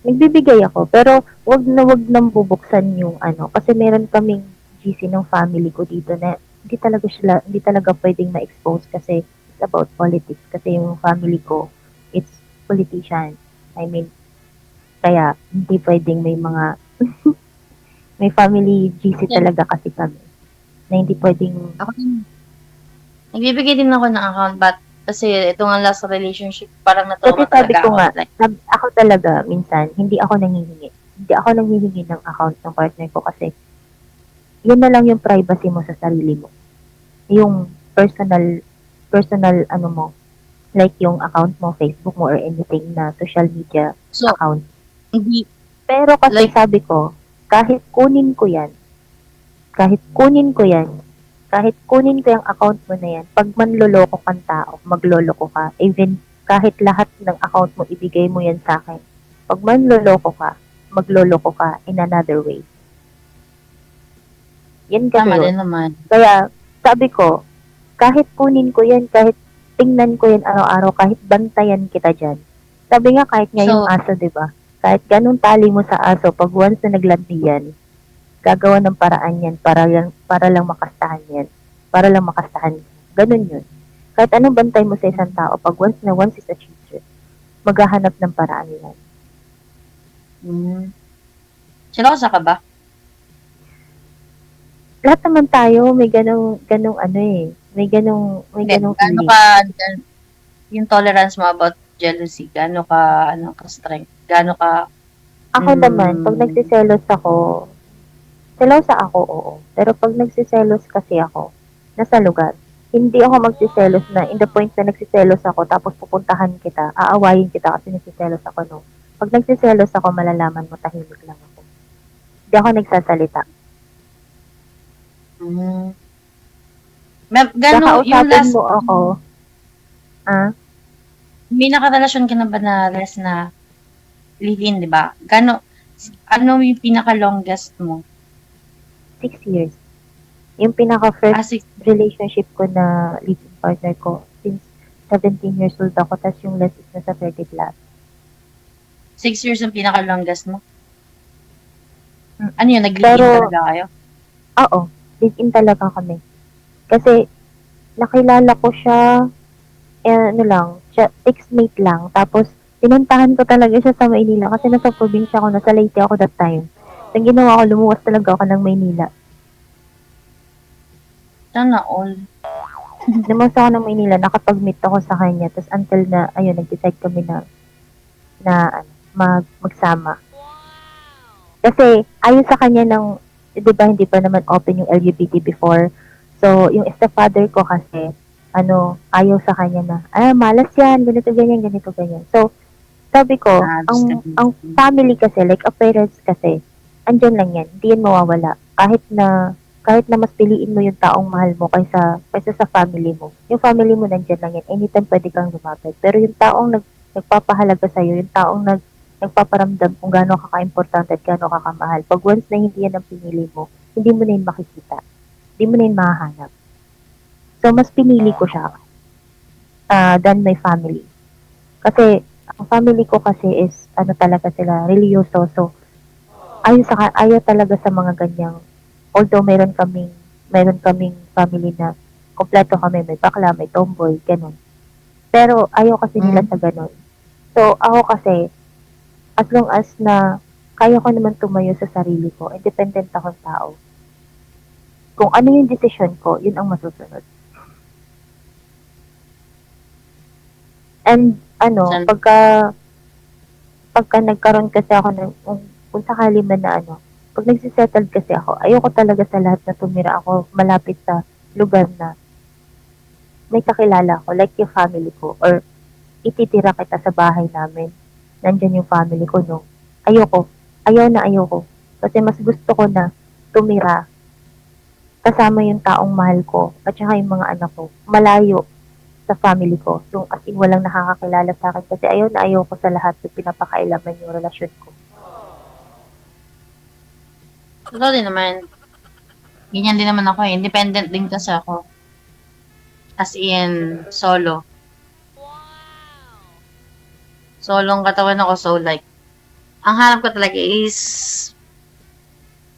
S11: Nagbibigay ako, pero wag nang bubuksan yung ano, kasi meron kaming GC ng family ko dito na hindi talaga pwedeng ma-expose kasi it's about politics, kasi yung family ko, it's politician. I mean, kaya hindi pwedeng may mga may family GC talaga kasi kami na hindi pwedeng
S10: Ako din. Nagbibigay din ako ng account, but kasi ito nga last relationship, parang
S11: kasi
S10: natawa
S11: sabi
S10: talaga
S11: ko
S10: ako.
S11: nga,
S10: Like,
S11: ako talaga minsan hindi ako nanghihingi. Hindi ako nanghihingi ng account ng partner ko kasi yun na lang yung privacy mo sa sarili mo. Yung personal ano mo, like yung account mo, Facebook mo or anything na social media
S10: so,
S11: account.
S10: hindi,
S11: Pero kasi
S10: like,
S11: sabi ko, kahit kunin ko yan yung account mo na yan, pag manloloko kang tao, magloloko ka, even kahit lahat ng account mo, ibigay mo yan sa akin. Pag manloloko ka, magloloko ka in another way. Yan kasi
S10: tama
S11: yun.
S10: din naman.
S11: Kaya, sabi ko, kahit kunin ko yan, kahit tingnan ko yan araw-araw, kahit bantayan kita dyan. Sabi nga, kahit nga yung aso, di ba? Kahit ganun tali mo sa aso, pag once na naglandi yan, gagawa ng paraan yan para lang makastahan yan. Para lang makastahan. Ganun yun. Kahit anong bantay mo sa isang tao, pag once is a cheater, maghahanap ng paraan yan.
S10: Silosa ka ba?
S11: Lahat naman tayo may ganung ano eh. May ganung
S10: Gaano
S11: feeling.
S10: yung tolerance mo about jealousy, gaano ka strength, gaano ka,
S11: Ako naman, pag nagsiselos ako, selosa ako, oo. Pero pag nagsiselos kasi ako, nasa lugar, hindi ako magsiselos na in the point na nagsiselos ako tapos pupuntahan kita, aawayin kita kasi nagsiselos ako, no. Pag nagsiselos ako, malalaman mo, tahimik lang ako. Hindi ako nagsasalita.
S10: Gano, yung
S11: Kakausapin
S10: last,
S11: mo ako,
S10: may nakarelasyon ka na ba na last na live-in, di ba? Ano yung pinaka-longest mo?
S11: 6 years. Yung pinaka-first relationship ko na live-in partner ko, since 17 years old ako, tapos yung last is nasa 30 plus.
S10: 6 years yung pinaka-longest mo? Ano yun, nag-live-in talaga kayo?
S11: Oo, live-in talaga kami. Kasi, nakilala ko siya, ex-mate lang. Tapos, pinuntahan ko talaga siya sa Maynila kasi nasa probinsya ako, nasa Leyte ako that time. Ang ginawa ko, lumuwas talaga ako ng Maynila.
S10: Sana all.
S11: Lumuwas ako ng Maynila, nakapag-meet ako sa kanya. Tapos until na, ayun, nag-decide kami na magsama. Kasi, ayon sa kanya ng, di ba, hindi pa naman open yung LGBT before. So, yung stepfather ko kasi, ayaw sa kanya na, malas yan, ganito, ganyan. So, sabi ko, ang family kasi, like a parents kasi, andyan lang yan, hindi yan mawawala. Kahit na mas piliin mo yung taong mahal mo kaysa sa family mo. Yung family mo nandyan lang yan, anytime pwede kang lumapit. Pero yung taong nagpapahalaga sa'yo, yung taong nagpaparamdam kung gaano ka ka-importante at gaano ka kamahal, pag once na hindi yan ang pinili mo, hindi mo na yun makikita. Hindi mo na yun mahahanap. So, mas pinili ko siya than my family. Kasi, ang family ko kasi is, talaga sila, religyoso. So, ayaw talaga sa mga ganyang, although meron kaming family na kompleto kami, may bakla, may tomboy, ganun. Pero, ayaw kasi nila sa ganun. So, ako kasi, as long as na kaya ko naman tumayo sa sarili ko, independent akong tao. Kung ano yung decision ko, yun ang masusunod. And, pagka nagkaroon kasi ako ng, kung sakali man na pag nagsisettled kasi ako, ayoko talaga sa lahat na tumira ako malapit sa lugar na may kakilala ko, like yung family ko, or ititira kita sa bahay namin. Nandyan yung family ko, no? Ayoko. Ayoko. Kasi mas gusto ko na tumira kasama yung taong mahal ko at saka yung mga anak ko. Malayo sa family ko. Yung as in walang nakakakilala sa akin kasi ayaw ko sa lahat yung pinapakailaman yung relasyon ko.
S10: Totoo din naman. Ganyan din naman ako eh. Independent din kasi ako. As in, solo. Solong katawan ako, so like, ang hanap ko talaga is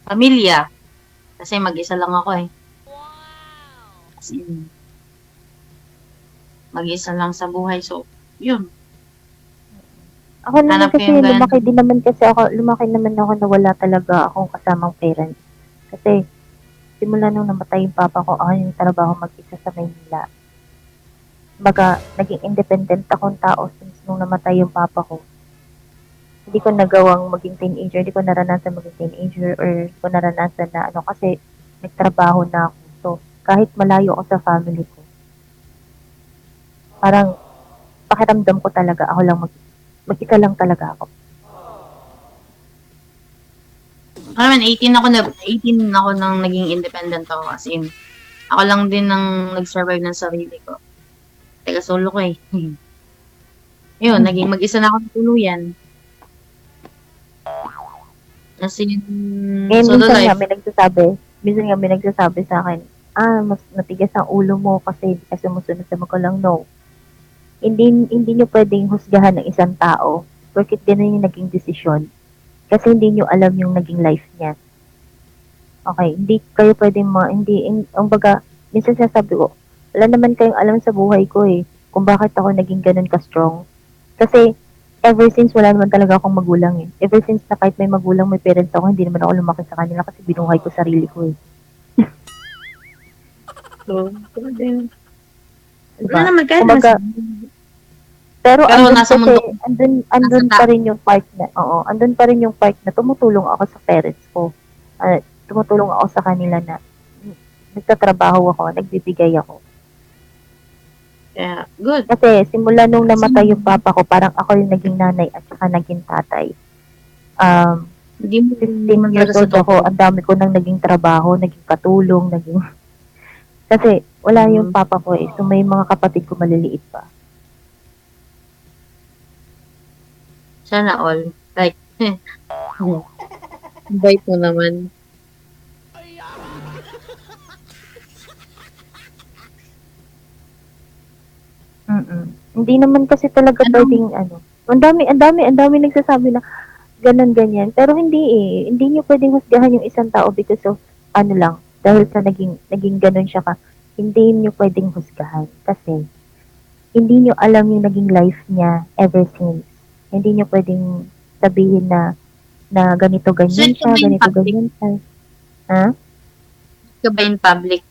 S10: pamilya. Kasi mag-isa lang ako eh. As in, mag-isa lang sa buhay. So, yun.
S11: Ako naman
S10: Hanap ko
S11: kasi
S10: yung ganun.
S11: lumaki naman ako na wala talaga akong kasamang parents. Kasi simula nung namatay yung papa ko, ako yung trabaho mag-isa sa Maynila. Baga, naging independent akong tao since nung namatay yung papa ko. Hindi ko nagawang maging teenager, hindi ko naranasan maging teenager or hindi ko naranasan na kasi nagtrabaho na ako. So, kahit malayo ako sa family ko, parang pakiramdam ko talaga ako lang mag-isa lang talaga ako.
S10: Ako naman, 18 ako nang naging independent ako. As in, ako lang din nang nag-survive ng sarili ko. Teka, solo ko eh. Yun, naging mag-isa na ako ng tuluyan. As in, solo
S11: Minsan
S10: life.
S11: nga may nagsasabi sa akin, mas matigas ang ulo mo kasi hindi ka sumusunod sa magulang. No. Hindi nyo pwedeng husgahan ng isang tao porket ganun yung naging desisyon. Kasi hindi nyo alam yung naging life niya. Okay, hindi kayo pwedeng minsan sinasabi ko, wala naman kayong alam sa buhay ko eh, kung bakit ako naging ganun ka-strong. Kasi, ever since wala naman talaga akong magulang eh. Ever since na kahit may magulang, may parents ako, hindi naman ako lumaki sa kanila kasi binuhay ko sarili ko eh.
S10: So,
S11: Diba?
S10: wala naman kahit
S11: Kumbaga, pero
S10: Pero
S11: andun
S10: nasa
S11: kasi,
S10: mundo,
S11: andun
S10: nasa
S11: pa rin yung part na, andun pa rin yung part na tumutulong ako sa parents ko. Tumutulong ako sa kanila na nagtatrabaho ako, nagbibigay ako.
S10: yeah, good.
S11: Kasi simula nung namatay yung papa ko, parang ako yung naging nanay at saka naging tatay.
S10: Hindi mo
S11: 15 years old ako, ang dami ko nang naging trabaho, naging katulong, Kasi wala yung papa ko eh, so may mga kapatid ko maliliit pa.
S10: Sana all. Like, bite mo naman.
S11: Hindi naman kasi talaga pwedeng Ang dami nagsasabi na ganun ganyan. Pero hindi eh. Hindi niyo pwedeng husgahan yung isang tao because of dahil sa naging ganun siya ka. Hindi niyo pwedeng husgahan kasi hindi niyo alam yung naging life niya ever since. Hindi niyo pwedeng sabihin na ganito ganyan siya, ganito ganyan siya. Ha?
S10: Ka ba in public?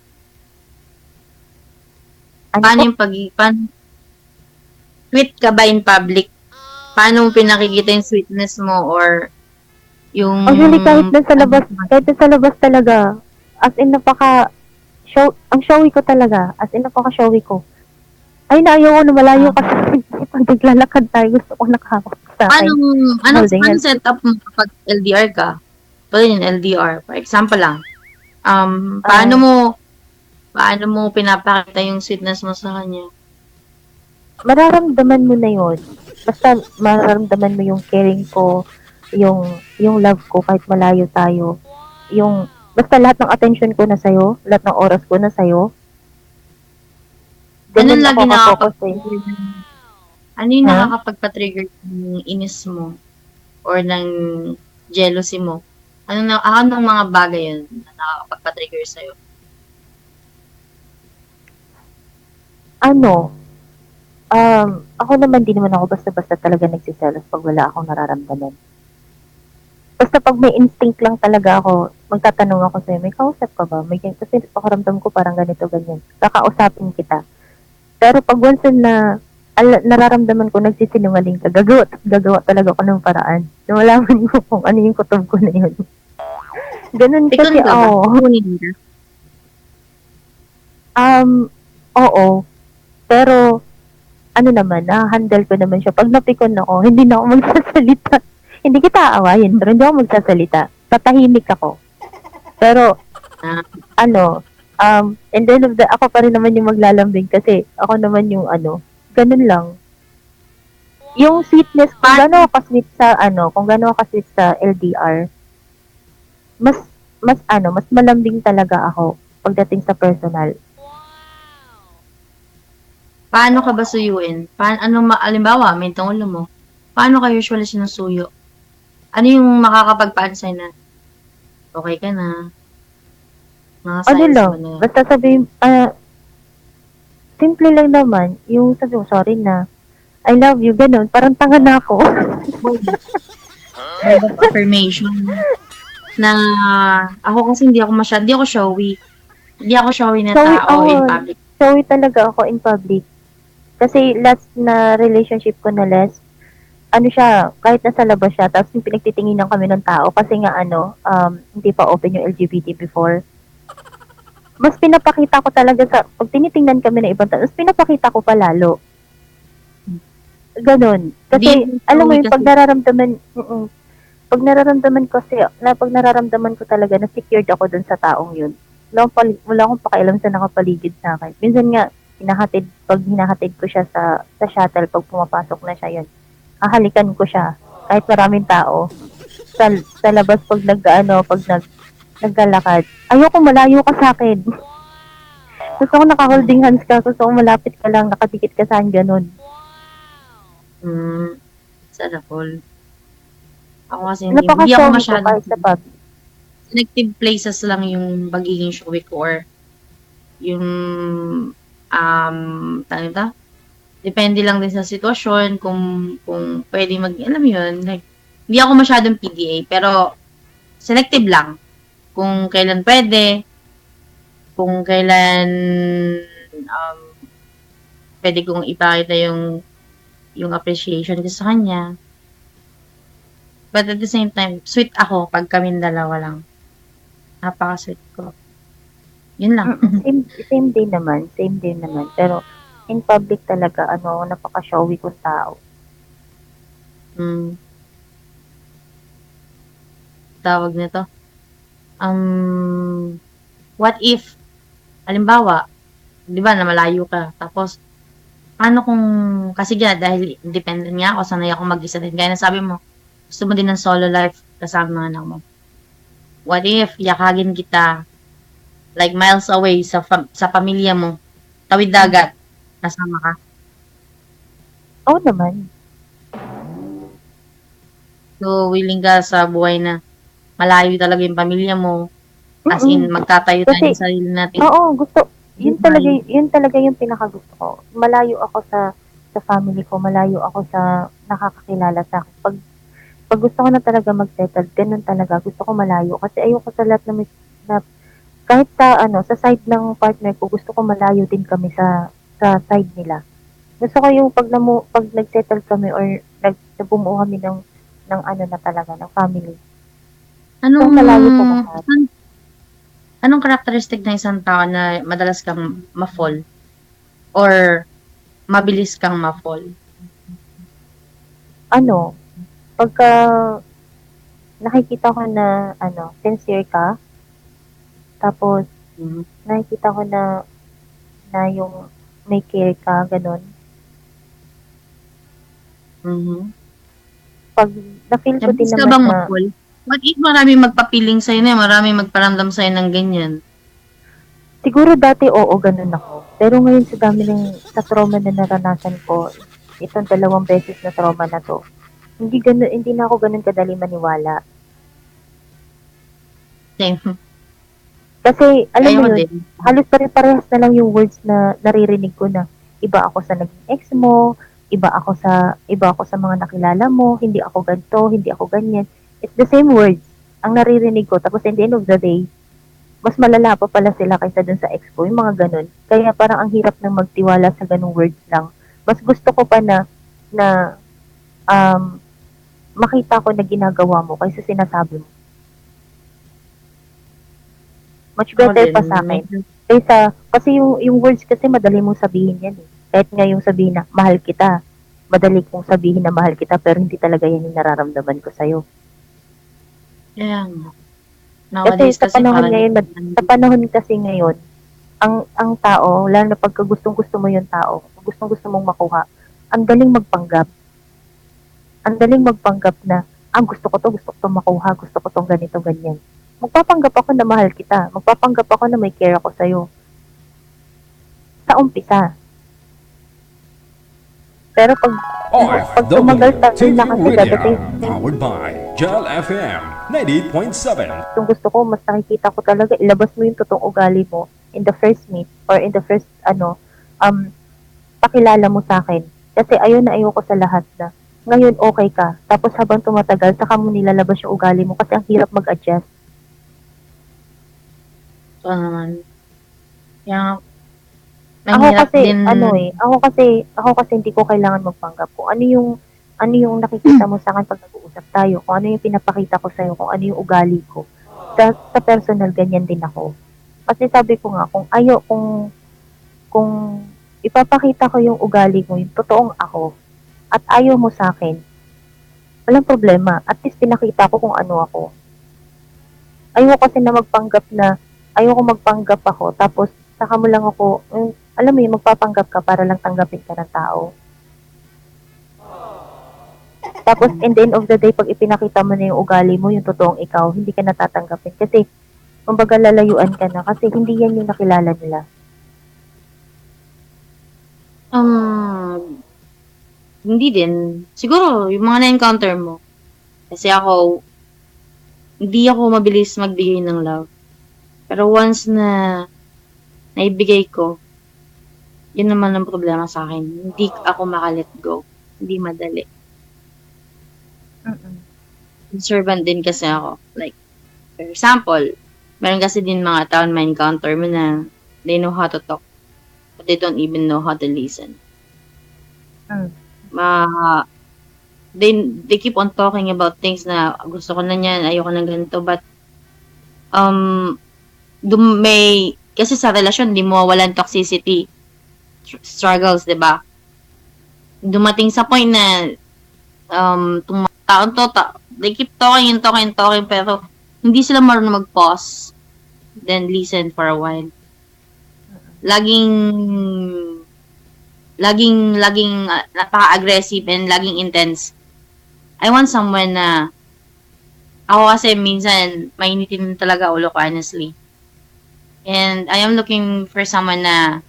S11: Ano
S10: Paano
S11: po?
S10: yung sweet ka ba in public? Paano mo pinakikita yung sweetness mo or yung...
S11: Actually, kahit na sa labas talaga, as in ang showy ko talaga, as in napaka-showy ko. Ay, naayaw ko na malayo kasi pag naglalakad tayo, gusto ko nakahawak sa akin.
S10: Paano set up mo kapag LDR ka? Pwede yung LDR. For example lang, paano mo pinapakita yung sweetness mo sa kanya?
S11: Mararamdaman mo na yun. Basta mararamdaman mo yung caring ko, yung love ko kahit malayo tayo. Basta lahat ng attention ko na sa'yo, lahat ng oras ko na sa'yo.
S10: Ano
S11: Ganun
S10: lagi
S11: ako ka-focus eh.
S10: Ano yung nakakapagpa-trigger ng inis mo or ng jealousy mo? Anong mga bagay yun na nakakapagpa-trigger sa'yo?
S11: Ako naman di naman ako basta-basta talaga nagsiselos pag wala akong nararamdaman. Basta pag may instinct lang talaga ako, magtatanong ako sa'yo, may kausap ka ba? Kasi pakaramdam ko parang ganito, ganyan. Kakausapin kita. Pero pag once na nararamdaman ko nagsisinungaling ka, gagawa talaga ako ng paraan. Malaman ko kung ano yung kutob ko na yun. Ganun kasi ako. Oo. Pero, ano naman, handle ko naman siya. Pag napikon ako, hindi na ako magsasalita. Hindi kita aawayin, pero hindi ako magsasalita. Tatahimik ako. Pero, and then ako pa rin naman yung maglalambing kasi ako naman yung ganun lang. Yung sweetness, kung gano'n ako sweet sa LDR, mas malambing talaga ako pagdating sa personal.
S10: Paano ka ba suyuin? Alimbawa, may tungulo mo. Paano ka usually sinusuyo? Ano yung makakapagpaansay na okay ka na? Mga signs
S11: Lang,
S10: mo na.
S11: basta sabihin, simple lang naman, yung sabi mo, sorry na, I love you, ganun, parang tanga na ako.
S10: Affirmation. Na ako kasi hindi ako showy. Hindi ako showy na tao in public.
S11: Showy talaga ako in public. Kasi last na relationship ko na siya, kahit nasa labas siya, tapos yung pinagtitinginan kami ng tao, kasi nga hindi pa open yung LGBT before. Mas pinapakita ko talaga pag tinitingnan kami ng ibang tao, mas pinapakita ko pa lalo. Ganon. Kasi, alam mo yung pag nararamdaman ko talaga na secured ako dun sa taong yun. Wala akong pakialam sa nakapaligid sa akin. Minsan nga, pag hinahatid ko siya sa shuttle, pag pumapasok na siya yun, hahalikan ko siya. Kahit maraming tao. Sa labas pag naglalakad. Ayoko malayo ka sa akin. Gusto ko naka-holding hands ka. Gusto ko malapit ka lang, nakadikit ka sa akin, ganun.
S10: Sana all. Ako kasi hindi ako masyadong
S11: sa pub.
S10: selective places lang yung pagiging showy ko or yung depende lang din sa sitwasyon kung pwede alam mo yun, like, hindi ako masyadong PDA pero selective lang kung kailan pwede, kung kailan pwede kong ipakita yung appreciation ko sa kanya. But at the same time, sweet ako pag kaming dalawa lang. Napaka-sweet ko. Yun lang.
S11: Same day naman. Pero in public talaga, napaka-showy kong tao.
S10: Tawag nito. What if, halimbawa, di ba, na malayo ka, tapos, paano kung, kasi dahil independent nga ako, sanay ako mag-isa din. Kaya nasabi mo, gusto mo din ng solo life kasama mga anak mo. What if, yakagin kita, like miles away sa pamilya mo, tawid dagat, kasama ka?
S11: Oo naman.
S10: So, willing ka sa buhay na malayo talaga yung pamilya mo, as in, magtatayo tayo ng sarili natin.
S11: Oo, yun talaga yung pinakagusto ko. Malayo ako sa family ko, malayo ako sa nakakakilala sa akin. Pag gusto ko na talaga mag-settle, ganun talaga, gusto ko malayo. Kasi ayoko sa lahat na kahit sa side ng partner ko, gusto ko malayo din kami sa side nila. Gusto ko yung pag nag-settle kami or bumuo kami ng na talaga, ng family.
S10: Anong characteristic ng isang tao na madalas kang ma-fall? Or mabilis kang ma-fall?
S11: Pagka nakikita ko na sincere ka, tapos nakikita ko na yung may care ka, ganun. Pag na-feel ko din naman na
S10: what if marami magpapiling sa'yo na, marami magparamdam sa'yo ng ganyan?
S11: Siguro dati ganun ako. Pero ngayon sa trauma na naranasan ko, itong 2 beses na trauma na to, hindi na ako ganun kadali maniwala.
S10: Same.
S11: Kasi, alam mo yun, halos pare-parehas na lang yung words na naririnig ko na iba ako sa naging ex mo, iba ako sa mga nakilala mo, hindi ako ganito, hindi ako ganyan. It's the same words ang naririnig ko. Tapos at the end of the day, mas malala pa pala sila kaysa dun sa ex ko, yung mga ganun. Kaya parang ang hirap nang magtiwala sa ganung words lang. Mas gusto ko pa na makita ko na ginagawa mo kaysa sinasabi mo. Much better pa sa akin. Kasi yung words kasi madali mong sabihin yan eh. Kahit nga yung sabihin na, mahal kita. Madali kong sabihin na mahal kita, pero hindi talaga yan yung nararamdaman ko sa'yo.
S10: Kaya nga.
S11: Kasi
S10: Nowadays
S11: sa panahon
S10: parang-
S11: ngayon, sa panahon kasi ngayon, ang tao, lalo na pagka gustong-gusto mo yung tao, gustong-gusto mong makuha, ang daling magpanggap. Ang daling magpanggap na, gusto ko to makuha, gusto ko tong ganito, ganyan. Magpapanggap ako na mahal kita. Magpapanggap ako na may care ako sa'yo. Sa umpisa. Pero pag tumagal tayo na kasi dadating,
S2: Powered by Gel FM 98.7.
S11: gusto ko, mas nakikita ko talaga, ilabas mo yung totoong ugali mo in the first meet or in the first, pakilala mo sa akin. Kasi ayoko sa lahat na, ngayon okay ka, tapos habang tumatagal, saka mo nilalabas yung ugali mo kasi ang hirap mag-adjust.
S10: Ito naman. Kaya,
S11: Ako
S10: mahirap
S11: kasi,
S10: din-
S11: ako kasi hindi ko kailangan magpanggap. Kung ano yung nakikita mo sa akin pag nag-uusap tayo, kung ano yung pinapakita ko sa'yo, kung ano yung ugali ko. Sa personal, ganyan din ako. Kasi sabi ko nga, kung ipapakita ko yung ugali ko, yung totoong ako, at ayaw mo sa akin, walang problema. At least pinakita ko kung ano ako. Ayoko kasi na ayoko magpanggap ako, tapos saka mo lang ako, alam mo yung magpapanggap ka para lang tanggapin ka ng tao. Tapos, in the end of the day, pag ipinakita mo na yung ugali mo, yung totoong ikaw, hindi ka natatanggapin. Kasi, kumbaga lalayuan ka na kasi hindi yan yung nakilala nila.
S10: Hindi din. Siguro, yung mga na-encounter mo. Kasi ako, hindi ako mabilis magbigay ng love. Pero once na naibigay ko, yun naman ang problema sa akin. Hindi ako makalet go. Hindi madali. Observant din kasi ako. Like, for example, meron kasi din mga tao na ma-encounter mo na they know how to talk, but they don't even know how to listen. They keep on talking about things na gusto ko na yan, ayoko na ganito, but kasi sa relasyon, di mo walang toxicity, struggles, di ba? Dumating sa point na itong mga taon to, they keep talking and talking and talking, pero hindi sila marunong mag-pause, then listen for a while. Laging napaka-aggressive and laging intense. I want someone na ako kasi minsan mainitin talaga ulo ko, honestly. And I am looking for someone na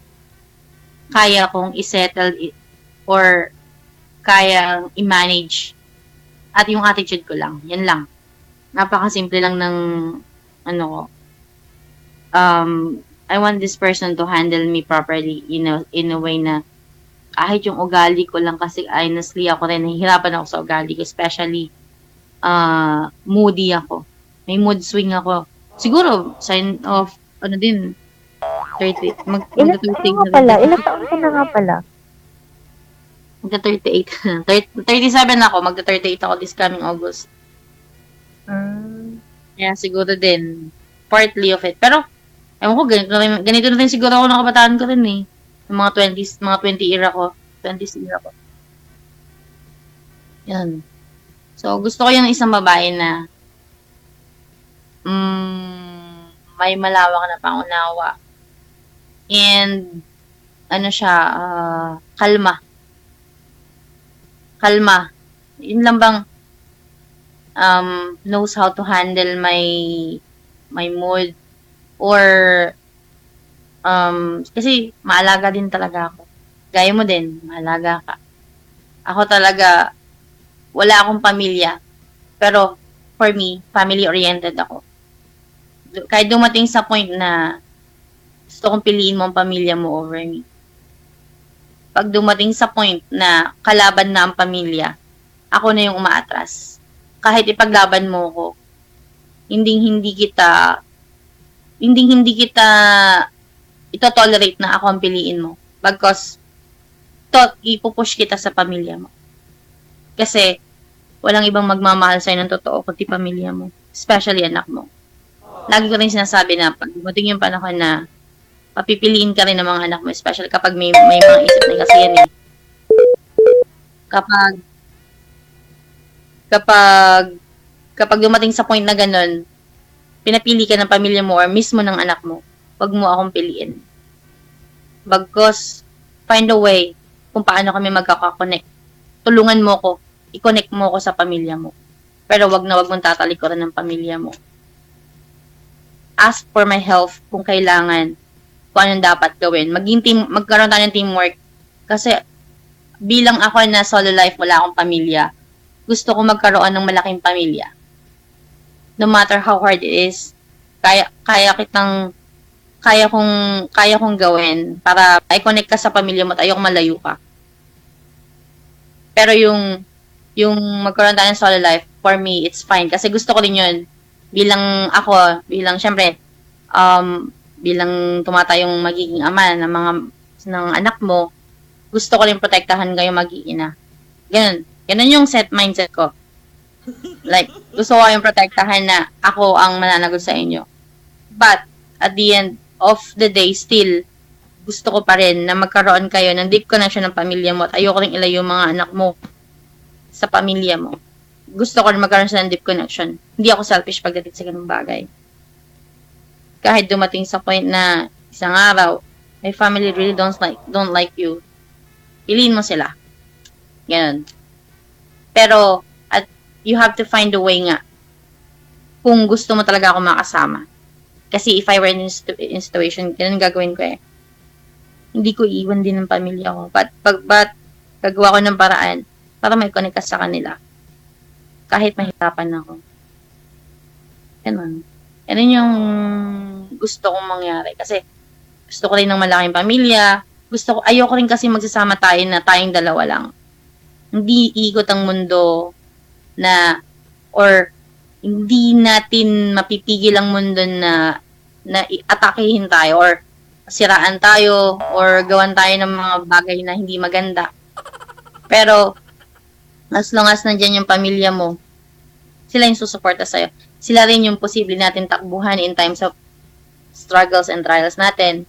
S10: kaya kong isettle or kaya i-manage at yung attitude ko lang. Yan lang. Napaka-simple lang ng ko. I want this person to handle me properly in a way na kahit yung ugali ko lang kasi honestly ako rin nahihirapan ako sa ugali ko, especially moody ako. May mood swing ako. Siguro sign of 30
S11: Ilang taon ka na nga pala?
S10: Magta-38. 37 ako, magta-38 ako this coming August. Kaya siguro din partly of it. Pero ewan ko, ganito na rin siguro ako ng kabataan ko rin eh. Yung mga 20s, mga 20 era ko. 20s era ko. Yan. So, gusto ko yung isang babae na may malawak na pangunawa. And, kalma. Kalma. Yun lang bang knows how to handle my mood or kasi maalaga din talaga ako. Gaya mo din, maalaga ka. Ako talaga, wala akong pamilya. Pero, for me, family-oriented ako. Kahit dumating sa point na gusto kong piliin mo ang pamilya mo over me. Pag dumating sa point na kalaban na ang pamilya, ako na yung umaatras. Kahit ipaglaban mo ko, hindi kita ito-tolerate na ako ang piliin mo. Because, ipupush kita sa pamilya mo. Kasi, walang ibang magmamahal sa'yo ng totoo kundi pamilya mo. Especially anak mo. Lagi ko rin sinasabi na pag dumating yung panahon na papipiliin ka rin ng mga anak mo, especially kapag may mga isip na kasi yan eh. Kapag dumating sa point na ganun, pinapili ka ng pamilya mo or mismo ng anak mo, wag mo akong piliin. Bagkus, find a way kung paano kami magkaka-connect. Tulungan mo ko, i-connect mo ko sa pamilya mo. Pero wag mong tatalikuran ng pamilya mo. Ask for my help kung kailangan, kung anong dapat gawin. Magkaroon tayo ng teamwork. Kasi bilang ako na solo life, wala akong pamilya, gusto ko magkaroon ng malaking pamilya. No matter how hard it is, kaya kong gawin para i-connect ka sa pamilya mo at ayoko malayo ka. Pero yung magkaroon tayo ng solo life, for me, it's fine. Kasi gusto ko rin yun. Bilang syempre, bilang tumatayong magiging ama ng anak mo, gusto ko rin protektahan kayo mag-iina. Ganun yung mindset ko. Like, gusto ko yung protektahan na ako ang mananagot sa inyo. But, at the end of the day, still, gusto ko pa rin na magkaroon kayo ng deep connection ng pamilya mo at ayoko rin ilayo yung mga anak mo sa pamilya mo. Gusto ko rin magkaroon sila ng deep connection. Hindi ako selfish pagdating sa ganung bagay. Kahit dumating sa point na isang araw, my family really don't like you. Piliin mo sila. Ganun. Pero, you have to find a way nga kung gusto mo talaga ako makasama. Kasi if I were in situation, ganun gagawin ko eh. Hindi ko iiwan din ng pamilya ko. But gagawa ko ng paraan para may connect ka sa kanila. Kahit mahirapan ako. Ganun. Ganun yung gusto kong mangyari. Kasi gusto ko rin ng malaking pamilya. Ayoko rin kasi magsasama tayo na tayong dalawa lang. Hindi ikot ang mundo na, or hindi natin mapipigil ang mundo na atakihin tayo or siraan tayo or gawan tayo ng mga bagay na hindi maganda. Pero as long as nandyan yung pamilya mo, sila yung susuporta sa'yo. Sila rin yung posible natin takbuhan in times of struggles and trials natin.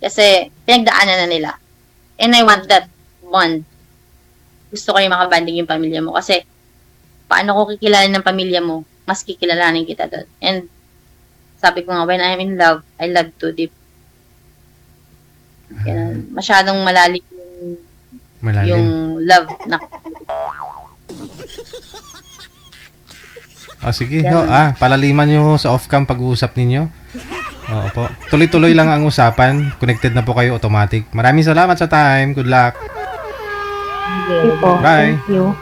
S10: Kasi pinagdaanan na nila. And I want that bond. Gusto ko yung makabanding yung pamilya mo. Kasi paano ko kikilalanin ng pamilya mo, mas kikilalanin kita doon. And sabi ko nga, when I'm in love, I love too deep. Kaya, masyadong malalim yung love na.
S1: Sige. Palaliman nyo sa off-cam pag-uusap ninyo. Oo po. Tuloy-tuloy lang ang usapan. Connected na po kayo automatic. Maraming salamat sa time. Good luck. Bye.
S11: Thank you.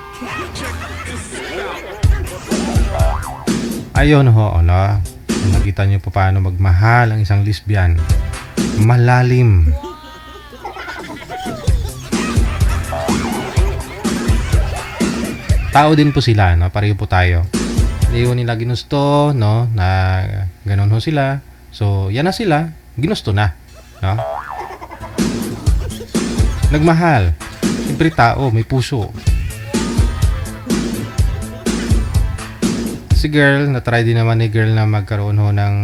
S1: Ayun ho, nakita nyo pa paano magmahal ang isang lesbian. Malalim. Tao din po sila, no? Pareho po tayo. Hindi ho nila ginusto, no? Na ganun ho sila. So, yan na sila. Ginusto na, no? Nagmahal. Siyempre tao, may puso. Si girl, na-try din naman ni girl na magkaroon ho ng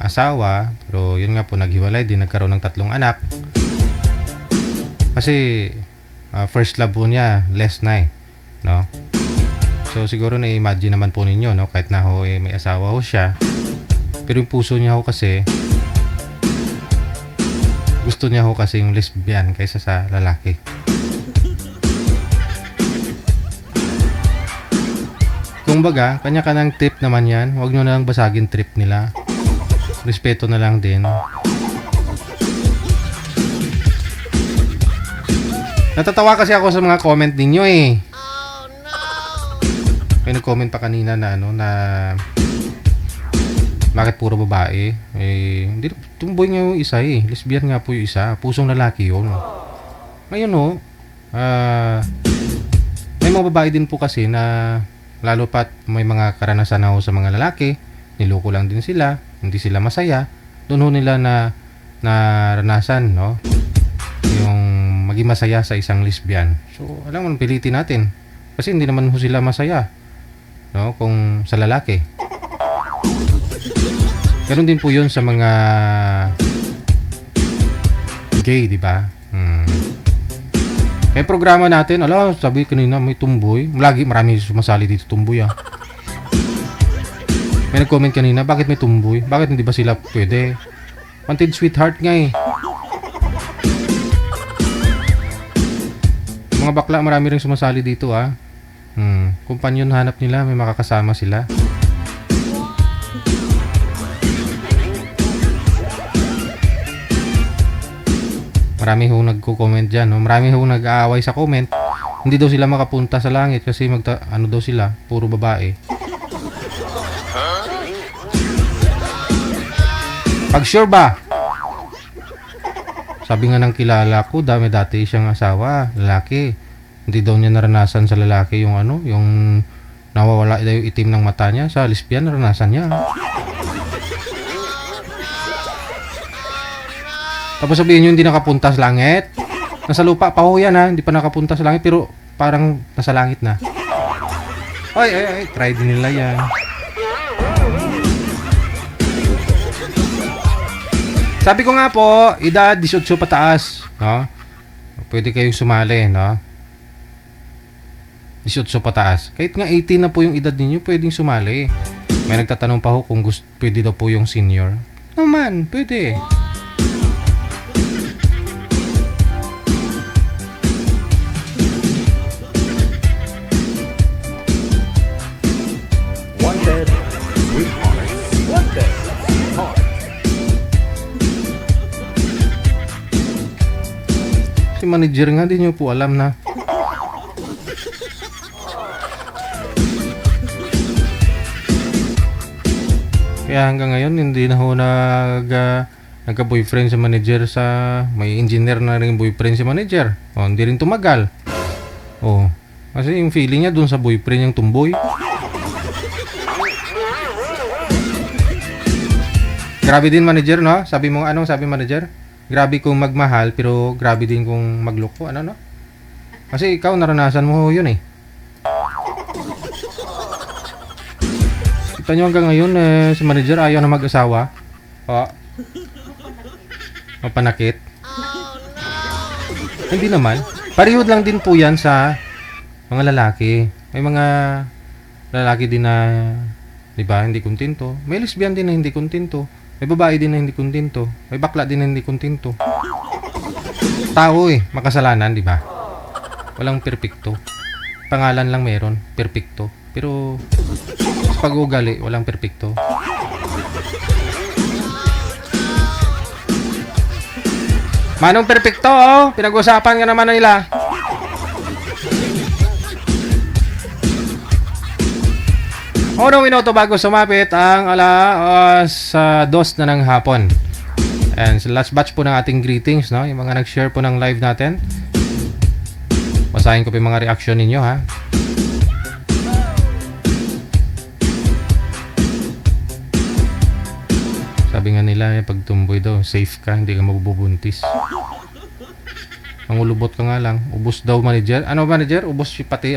S1: asawa. Pero yun nga po, naghiwalay din. Nagkaroon ng 3 anak. Kasi first love po niya, less na no? So siguro na-imagine naman po ninyo, no? Kahit na ho may asawa ho siya. Pero yung puso niya ho kasi, gusto niya ho kasi yung lesbian kaysa sa lalaki. Kung baga, kanya-kanyang trip naman yan. Huwag nyo na lang basagin trip nila. Respeto na lang din. Natatawa kasi ako sa mga comment ninyo eh. Oh no! May nag-comment pa kanina na na bakit puro babae? Hindi, tumboy nga yung isa eh. Lesbian nga po yung isa. Pusong lalaki yun. Ngayon may mga babae din po kasi na lalo pat may mga karanasan na sa mga lalaki, niloko lang din sila, hindi sila masaya, doon ho nila na naranasan, no? Yung maging masaya sa isang lesbian. So, alam mo, pilitin natin. Kasi hindi naman ho sila masaya, no? Kung sa lalaki. Ganun din po yun sa mga gay, di ba? Kaya programa natin, sabi kanina may tumboy. Marami sumasali dito tumboy May nag-comment kanina, bakit may tumboy? Bakit hindi ba sila pwede? Wanted sweetheart nga Mga bakla, marami rin sumasali dito Kumpanyon hanap nila, may makakasama sila. Marami hong nagko-comment dyan. Marami hong nag-aaway sa comment. Hindi daw sila makapunta sa langit kasi daw sila, puro babae. Pag sure ba? Sabi nga ng kilala ko, dati siyang asawa, lalaki. Hindi daw niya naranasan sa lalaki yung yung nawawala daw yung itim ng mata niya. Sa lesbian, naranasan niya. Tapos sabihin nyo hindi nakapunta sa langit. Nasa lupa pa ho yan hindi pa nakapunta sa langit pero parang nasa langit na. Ay, try din nila yan. Sabi ko nga po, edad 18 pataas, Pwede kayong sumali, 18 pataas. Kahit nga 18 na po yung edad ninyo, pwedeng sumali. May nagtatanong pa ho kung pwede daw po yung senior. Naman, pwede.
S2: Wanted Sweetheart. Wanted Sweetheart.
S1: Si manager nga, di nyo po alam na. Kaya hanggang ngayon, hindi na ho nagka-boyfriend si manager may engineer na rin boyfriend si manager. Hindi rin tumagal. Kasi yung feeling niya dun sa boyfriend yung tumboy. Grabe din manager, Sabi mo, anong sabi manager? Grabe kung magmahal, pero grabe din kung magloko, Kasi ikaw, naranasan mo yun Kita nyo hanggang ngayon, si manager ayaw na mag-asawa. Mapanakit. Hindi naman. Parehod lang din po yan sa mga lalaki. May mga lalaki din na, diba, hindi kontento. May lesbian din na hindi kontento. May babae din na hindi kontento. May bakla din na hindi kontento. Tao makasalanan, diba? Walang perpekto. Pangalan lang meron, perpekto. Pero sa pag-ugali, walang perpekto. Manong perpekto, pinag-usapan ka naman nila. Unang minuto bago sumapit ang alas 2 na ng hapon. And sa last batch po ng ating greetings, yung mga nag-share po ng live natin. Basahin ko po yung mga reaction ninyo, Sabi nga nila, pag tumboy daw, safe ka, hindi ka mabubuntis. Ang ulubot ka nga lang. Ubos daw manager. Ano manager? Ubos pati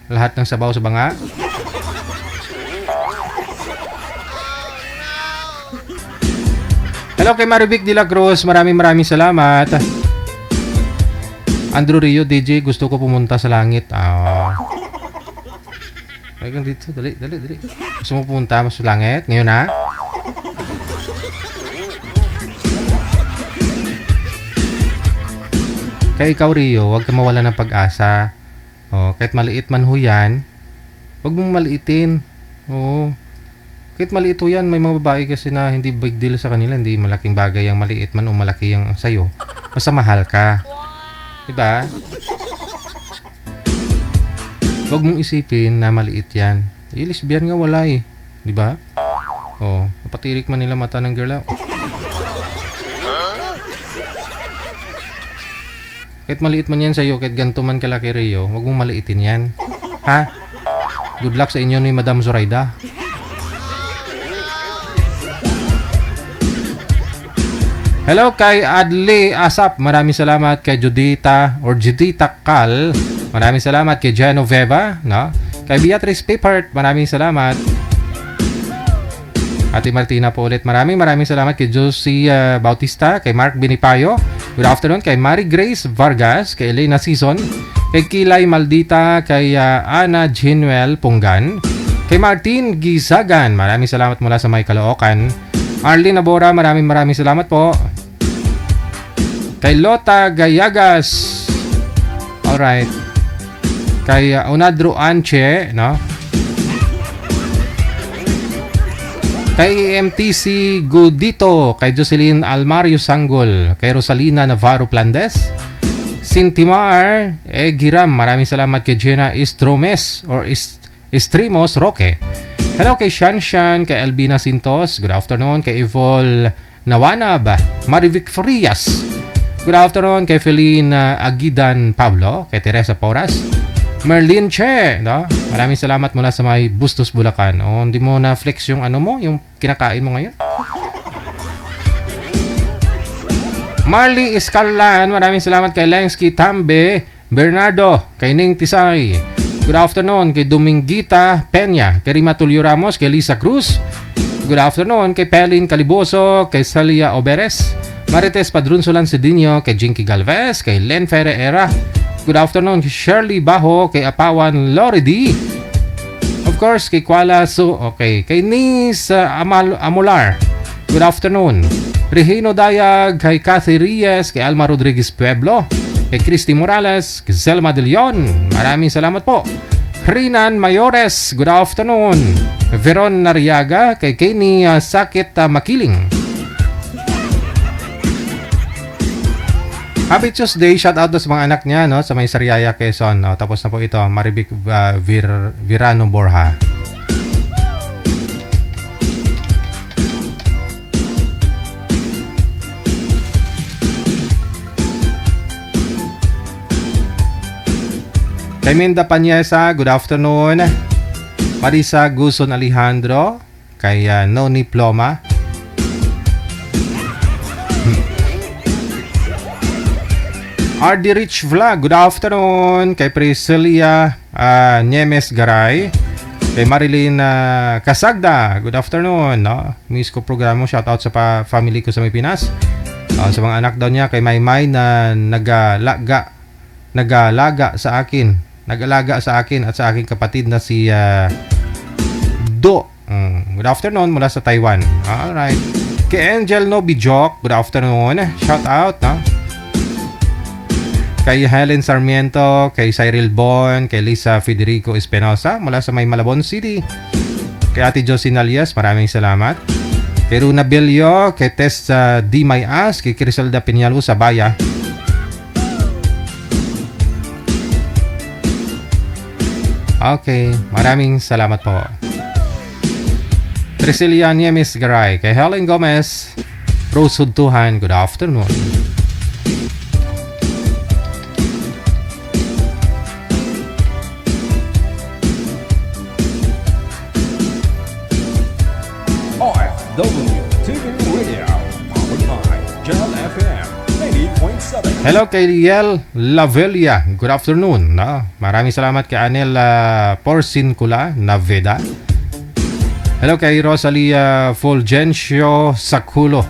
S1: lahat ng sabaw sa banga. Hello kay Marivic de la Cruz. Maraming salamat. Andrew Rio, DJ, gusto ko pumunta sa langit. Hanggang dito, dali. Gusto mo pumunta sa langit? Ngayon Kaya ikaw, Rio, huwag ka mawala ng pag-asa. Kahit maliit man ho yan, huwag mong maliitin. Kahit maliit ho yan, may mga babae kasi na hindi big deal sa kanila. Hindi malaking bagay ang maliit man o malaki ang sa'yo. Basta mahal ka. Diba? Huwag mong isipin na maliit yan. Lesbian nga wala Diba? Napatirik man nila mata ng girl. Kahit maliit man yan sa'yo, kahit ganito man kalaki, Rio, huwag mong maliitin yan. Good luck sa inyo ni Madam Zoraida. Hello kay Adley Asap. Maraming salamat kay Judita Kal. Maraming salamat kay Genoveva. Kay Beatrice Papert. Maraming salamat. Ate Martina po ulit. Maraming salamat kay Josie Bautista, kay Mark Binipayo. Good afternoon kay Mary Grace Vargas, kay Elena Season, kay Kilay Maldita, kay Ana Jinuel Punggan, kay Martin Gisagan. Maraming salamat mula sa May Caloocan. Arlene Abora, maraming salamat po. Kay Lota Gayagas. Alright. Kay Unadro Anche, no? Kay MTC Gudito, kay Jocelyn Almario Sanggol, kay Rosalina Navarro Plandes, Sintimar Giram, maraming salamat kay Jenna Istromes or Estrimos Roque. Hello kay Shanshan, kay Albina Sintos, good afternoon. Kay Evol Nawanab, Marivic Frias, good afternoon. Kay Feline Agidan Pablo, kay Teresa Poras, Merlin Che, no? Maraming salamat mula sa may Bustos, Bulacan. O, hindi mo na-flex yung ano mo, yung kinakain mo ngayon. Marley Escarlan, maraming salamat kay Lensky Tambe Bernardo, kay Ning Tisay. Good afternoon kay Dominguita Peña, kay Rima Tulio Ramos, kay Lisa Cruz. Good afternoon kay Pelin Caliboso, kay Salia Oberes, Marites Padrunsolan Cedinho, kay Jinky Galvez, kay Len Ferreira. Good afternoon kay Shirley Baho, kay Apawan Loredy. Of course, kay Kuala okay, kay Nis Amular. Good afternoon. Regino Dayag, kay Cathy Reyes, kay Alma Rodriguez Pueblo, kay Christy Morales, kay Zelma De Leon. Maraming salamat po. Rinan Mayores, good afternoon. Veron Nariaga, kay Kenny Sakit Makiling. Happy Tuesday, shout out sa mga anak niya, no, sa may Sariaya, Quezon. No? Tapos na po ito, Marivic Virano Borja. Kay Minda Panyesa, good afternoon. Marisa Guson Alejandro, kay Noni Ploma. RD Rich Vlog, good afternoon. Kay Priscilia Niemes Garay, kay Marilyn Kasagda, good afternoon, no? Miss ko programa, shout out sa family ko sa may Pinas. Sa mga anak daw niya, kay Maymay na nagalaga sa akin at sa aking kapatid na si Do. Good afternoon mula sa Taiwan. Alright. Kay Angel Nobijok, good afternoon, shout out, no? Kay Helen Sarmiento, kay Cyril Bon, kay Lisa Federico Espinosa mula sa may Malabon City. Kay Ate Josie Nalias, maraming salamat. Kay Runa Bello, kay Tess D. Mayas, kay Criselda Piñalo sa Baya. Okay, maraming salamat po. Priscilla Niemes Garay, kay Helen Gomez, Rose Hudtuhan, good afternoon.
S2: TV Radio, powered by Jal FM 90.7.
S1: Hello kay Liel Lavelia, good afternoon. No? Maraming salamat kay Anel Porcincula Naveda. Hello kay Rosalia Fulgencio Saculo,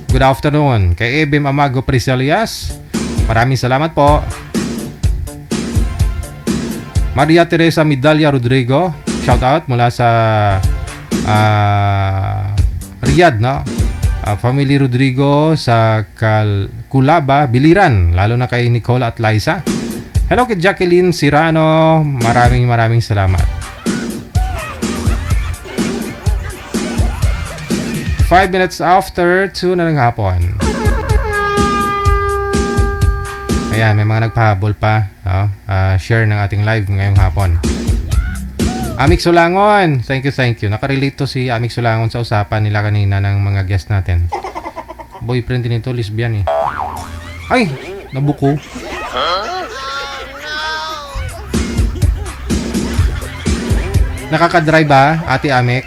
S1: good afternoon. Kay Ebim Amago Priselias, maraming salamat po. Maria Teresa Midalia Rodrigo, shout out mula sa Riyadh, no? Family Rodrigo sa Kulaba, Biliran, lalo na kay Nicole at Liza. Hello kay Jacqueline Sirano, maraming salamat. 5 minutes after 2 na ng hapon. Ayan, may mga nagpahabol pa, no? Share ng ating live ngayong hapon. Amik Sulangon, thank you. Nakarelate to si Amik Sulangon sa usapan nila kanina ng mga guest natin. Boyfriend din ito, lesbian eh. Ay, nabuko. Nakakadrive ba, Ate Amik?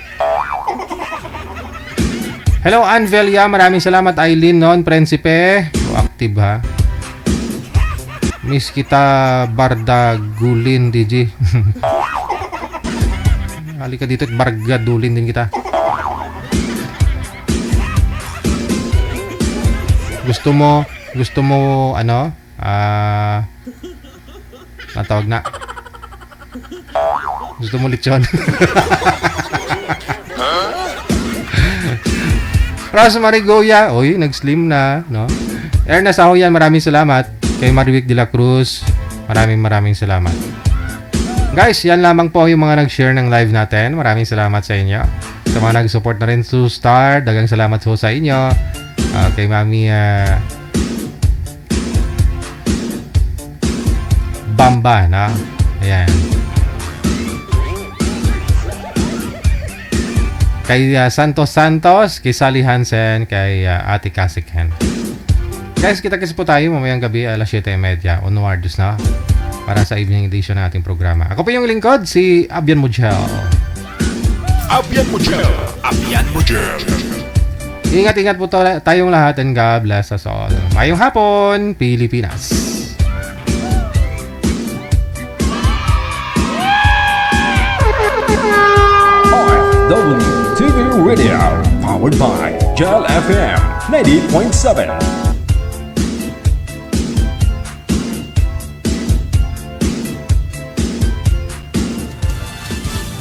S1: Hello, Anvelia, maraming salamat. Aileen noon, Prinsipe. Active ha. Miss kita, Bardagulin, DJ. Halika dito at bargadulin din kita. Gusto mo, ano? Natawag na. Gusto mo lechon? Rosemary Goya, oy, nag-slim na, no? Ernest Ahoyan, maraming salamat. Kay Marivic de la Cruz, maraming salamat. Guys, yan lamang po yung mga nag-share ng live natin. Maraming salamat sa inyo. Sa mga nag-support na rin to Star, dagang salamat po sa inyo. Kay Mami Bamba, na? Ayan. Kay Santos, kay Sally Hansen, kay Ate Kasiken. Guys, kita-kits po tayo mamayang gabi alas 7:30 onwards na para sa evening edition ng ating programa. Ako po yung lingkod, si Abian Mujel.
S5: Abian Mujel.
S1: Ingat-ingat po tayong lahat and God bless us all. Mayong hapon, Pilipinas.
S2: OFW TV Radio, powered by Gel FM 90.7.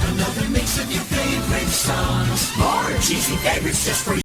S4: Another mix of your favorite songs. More cheesy favorites just for you.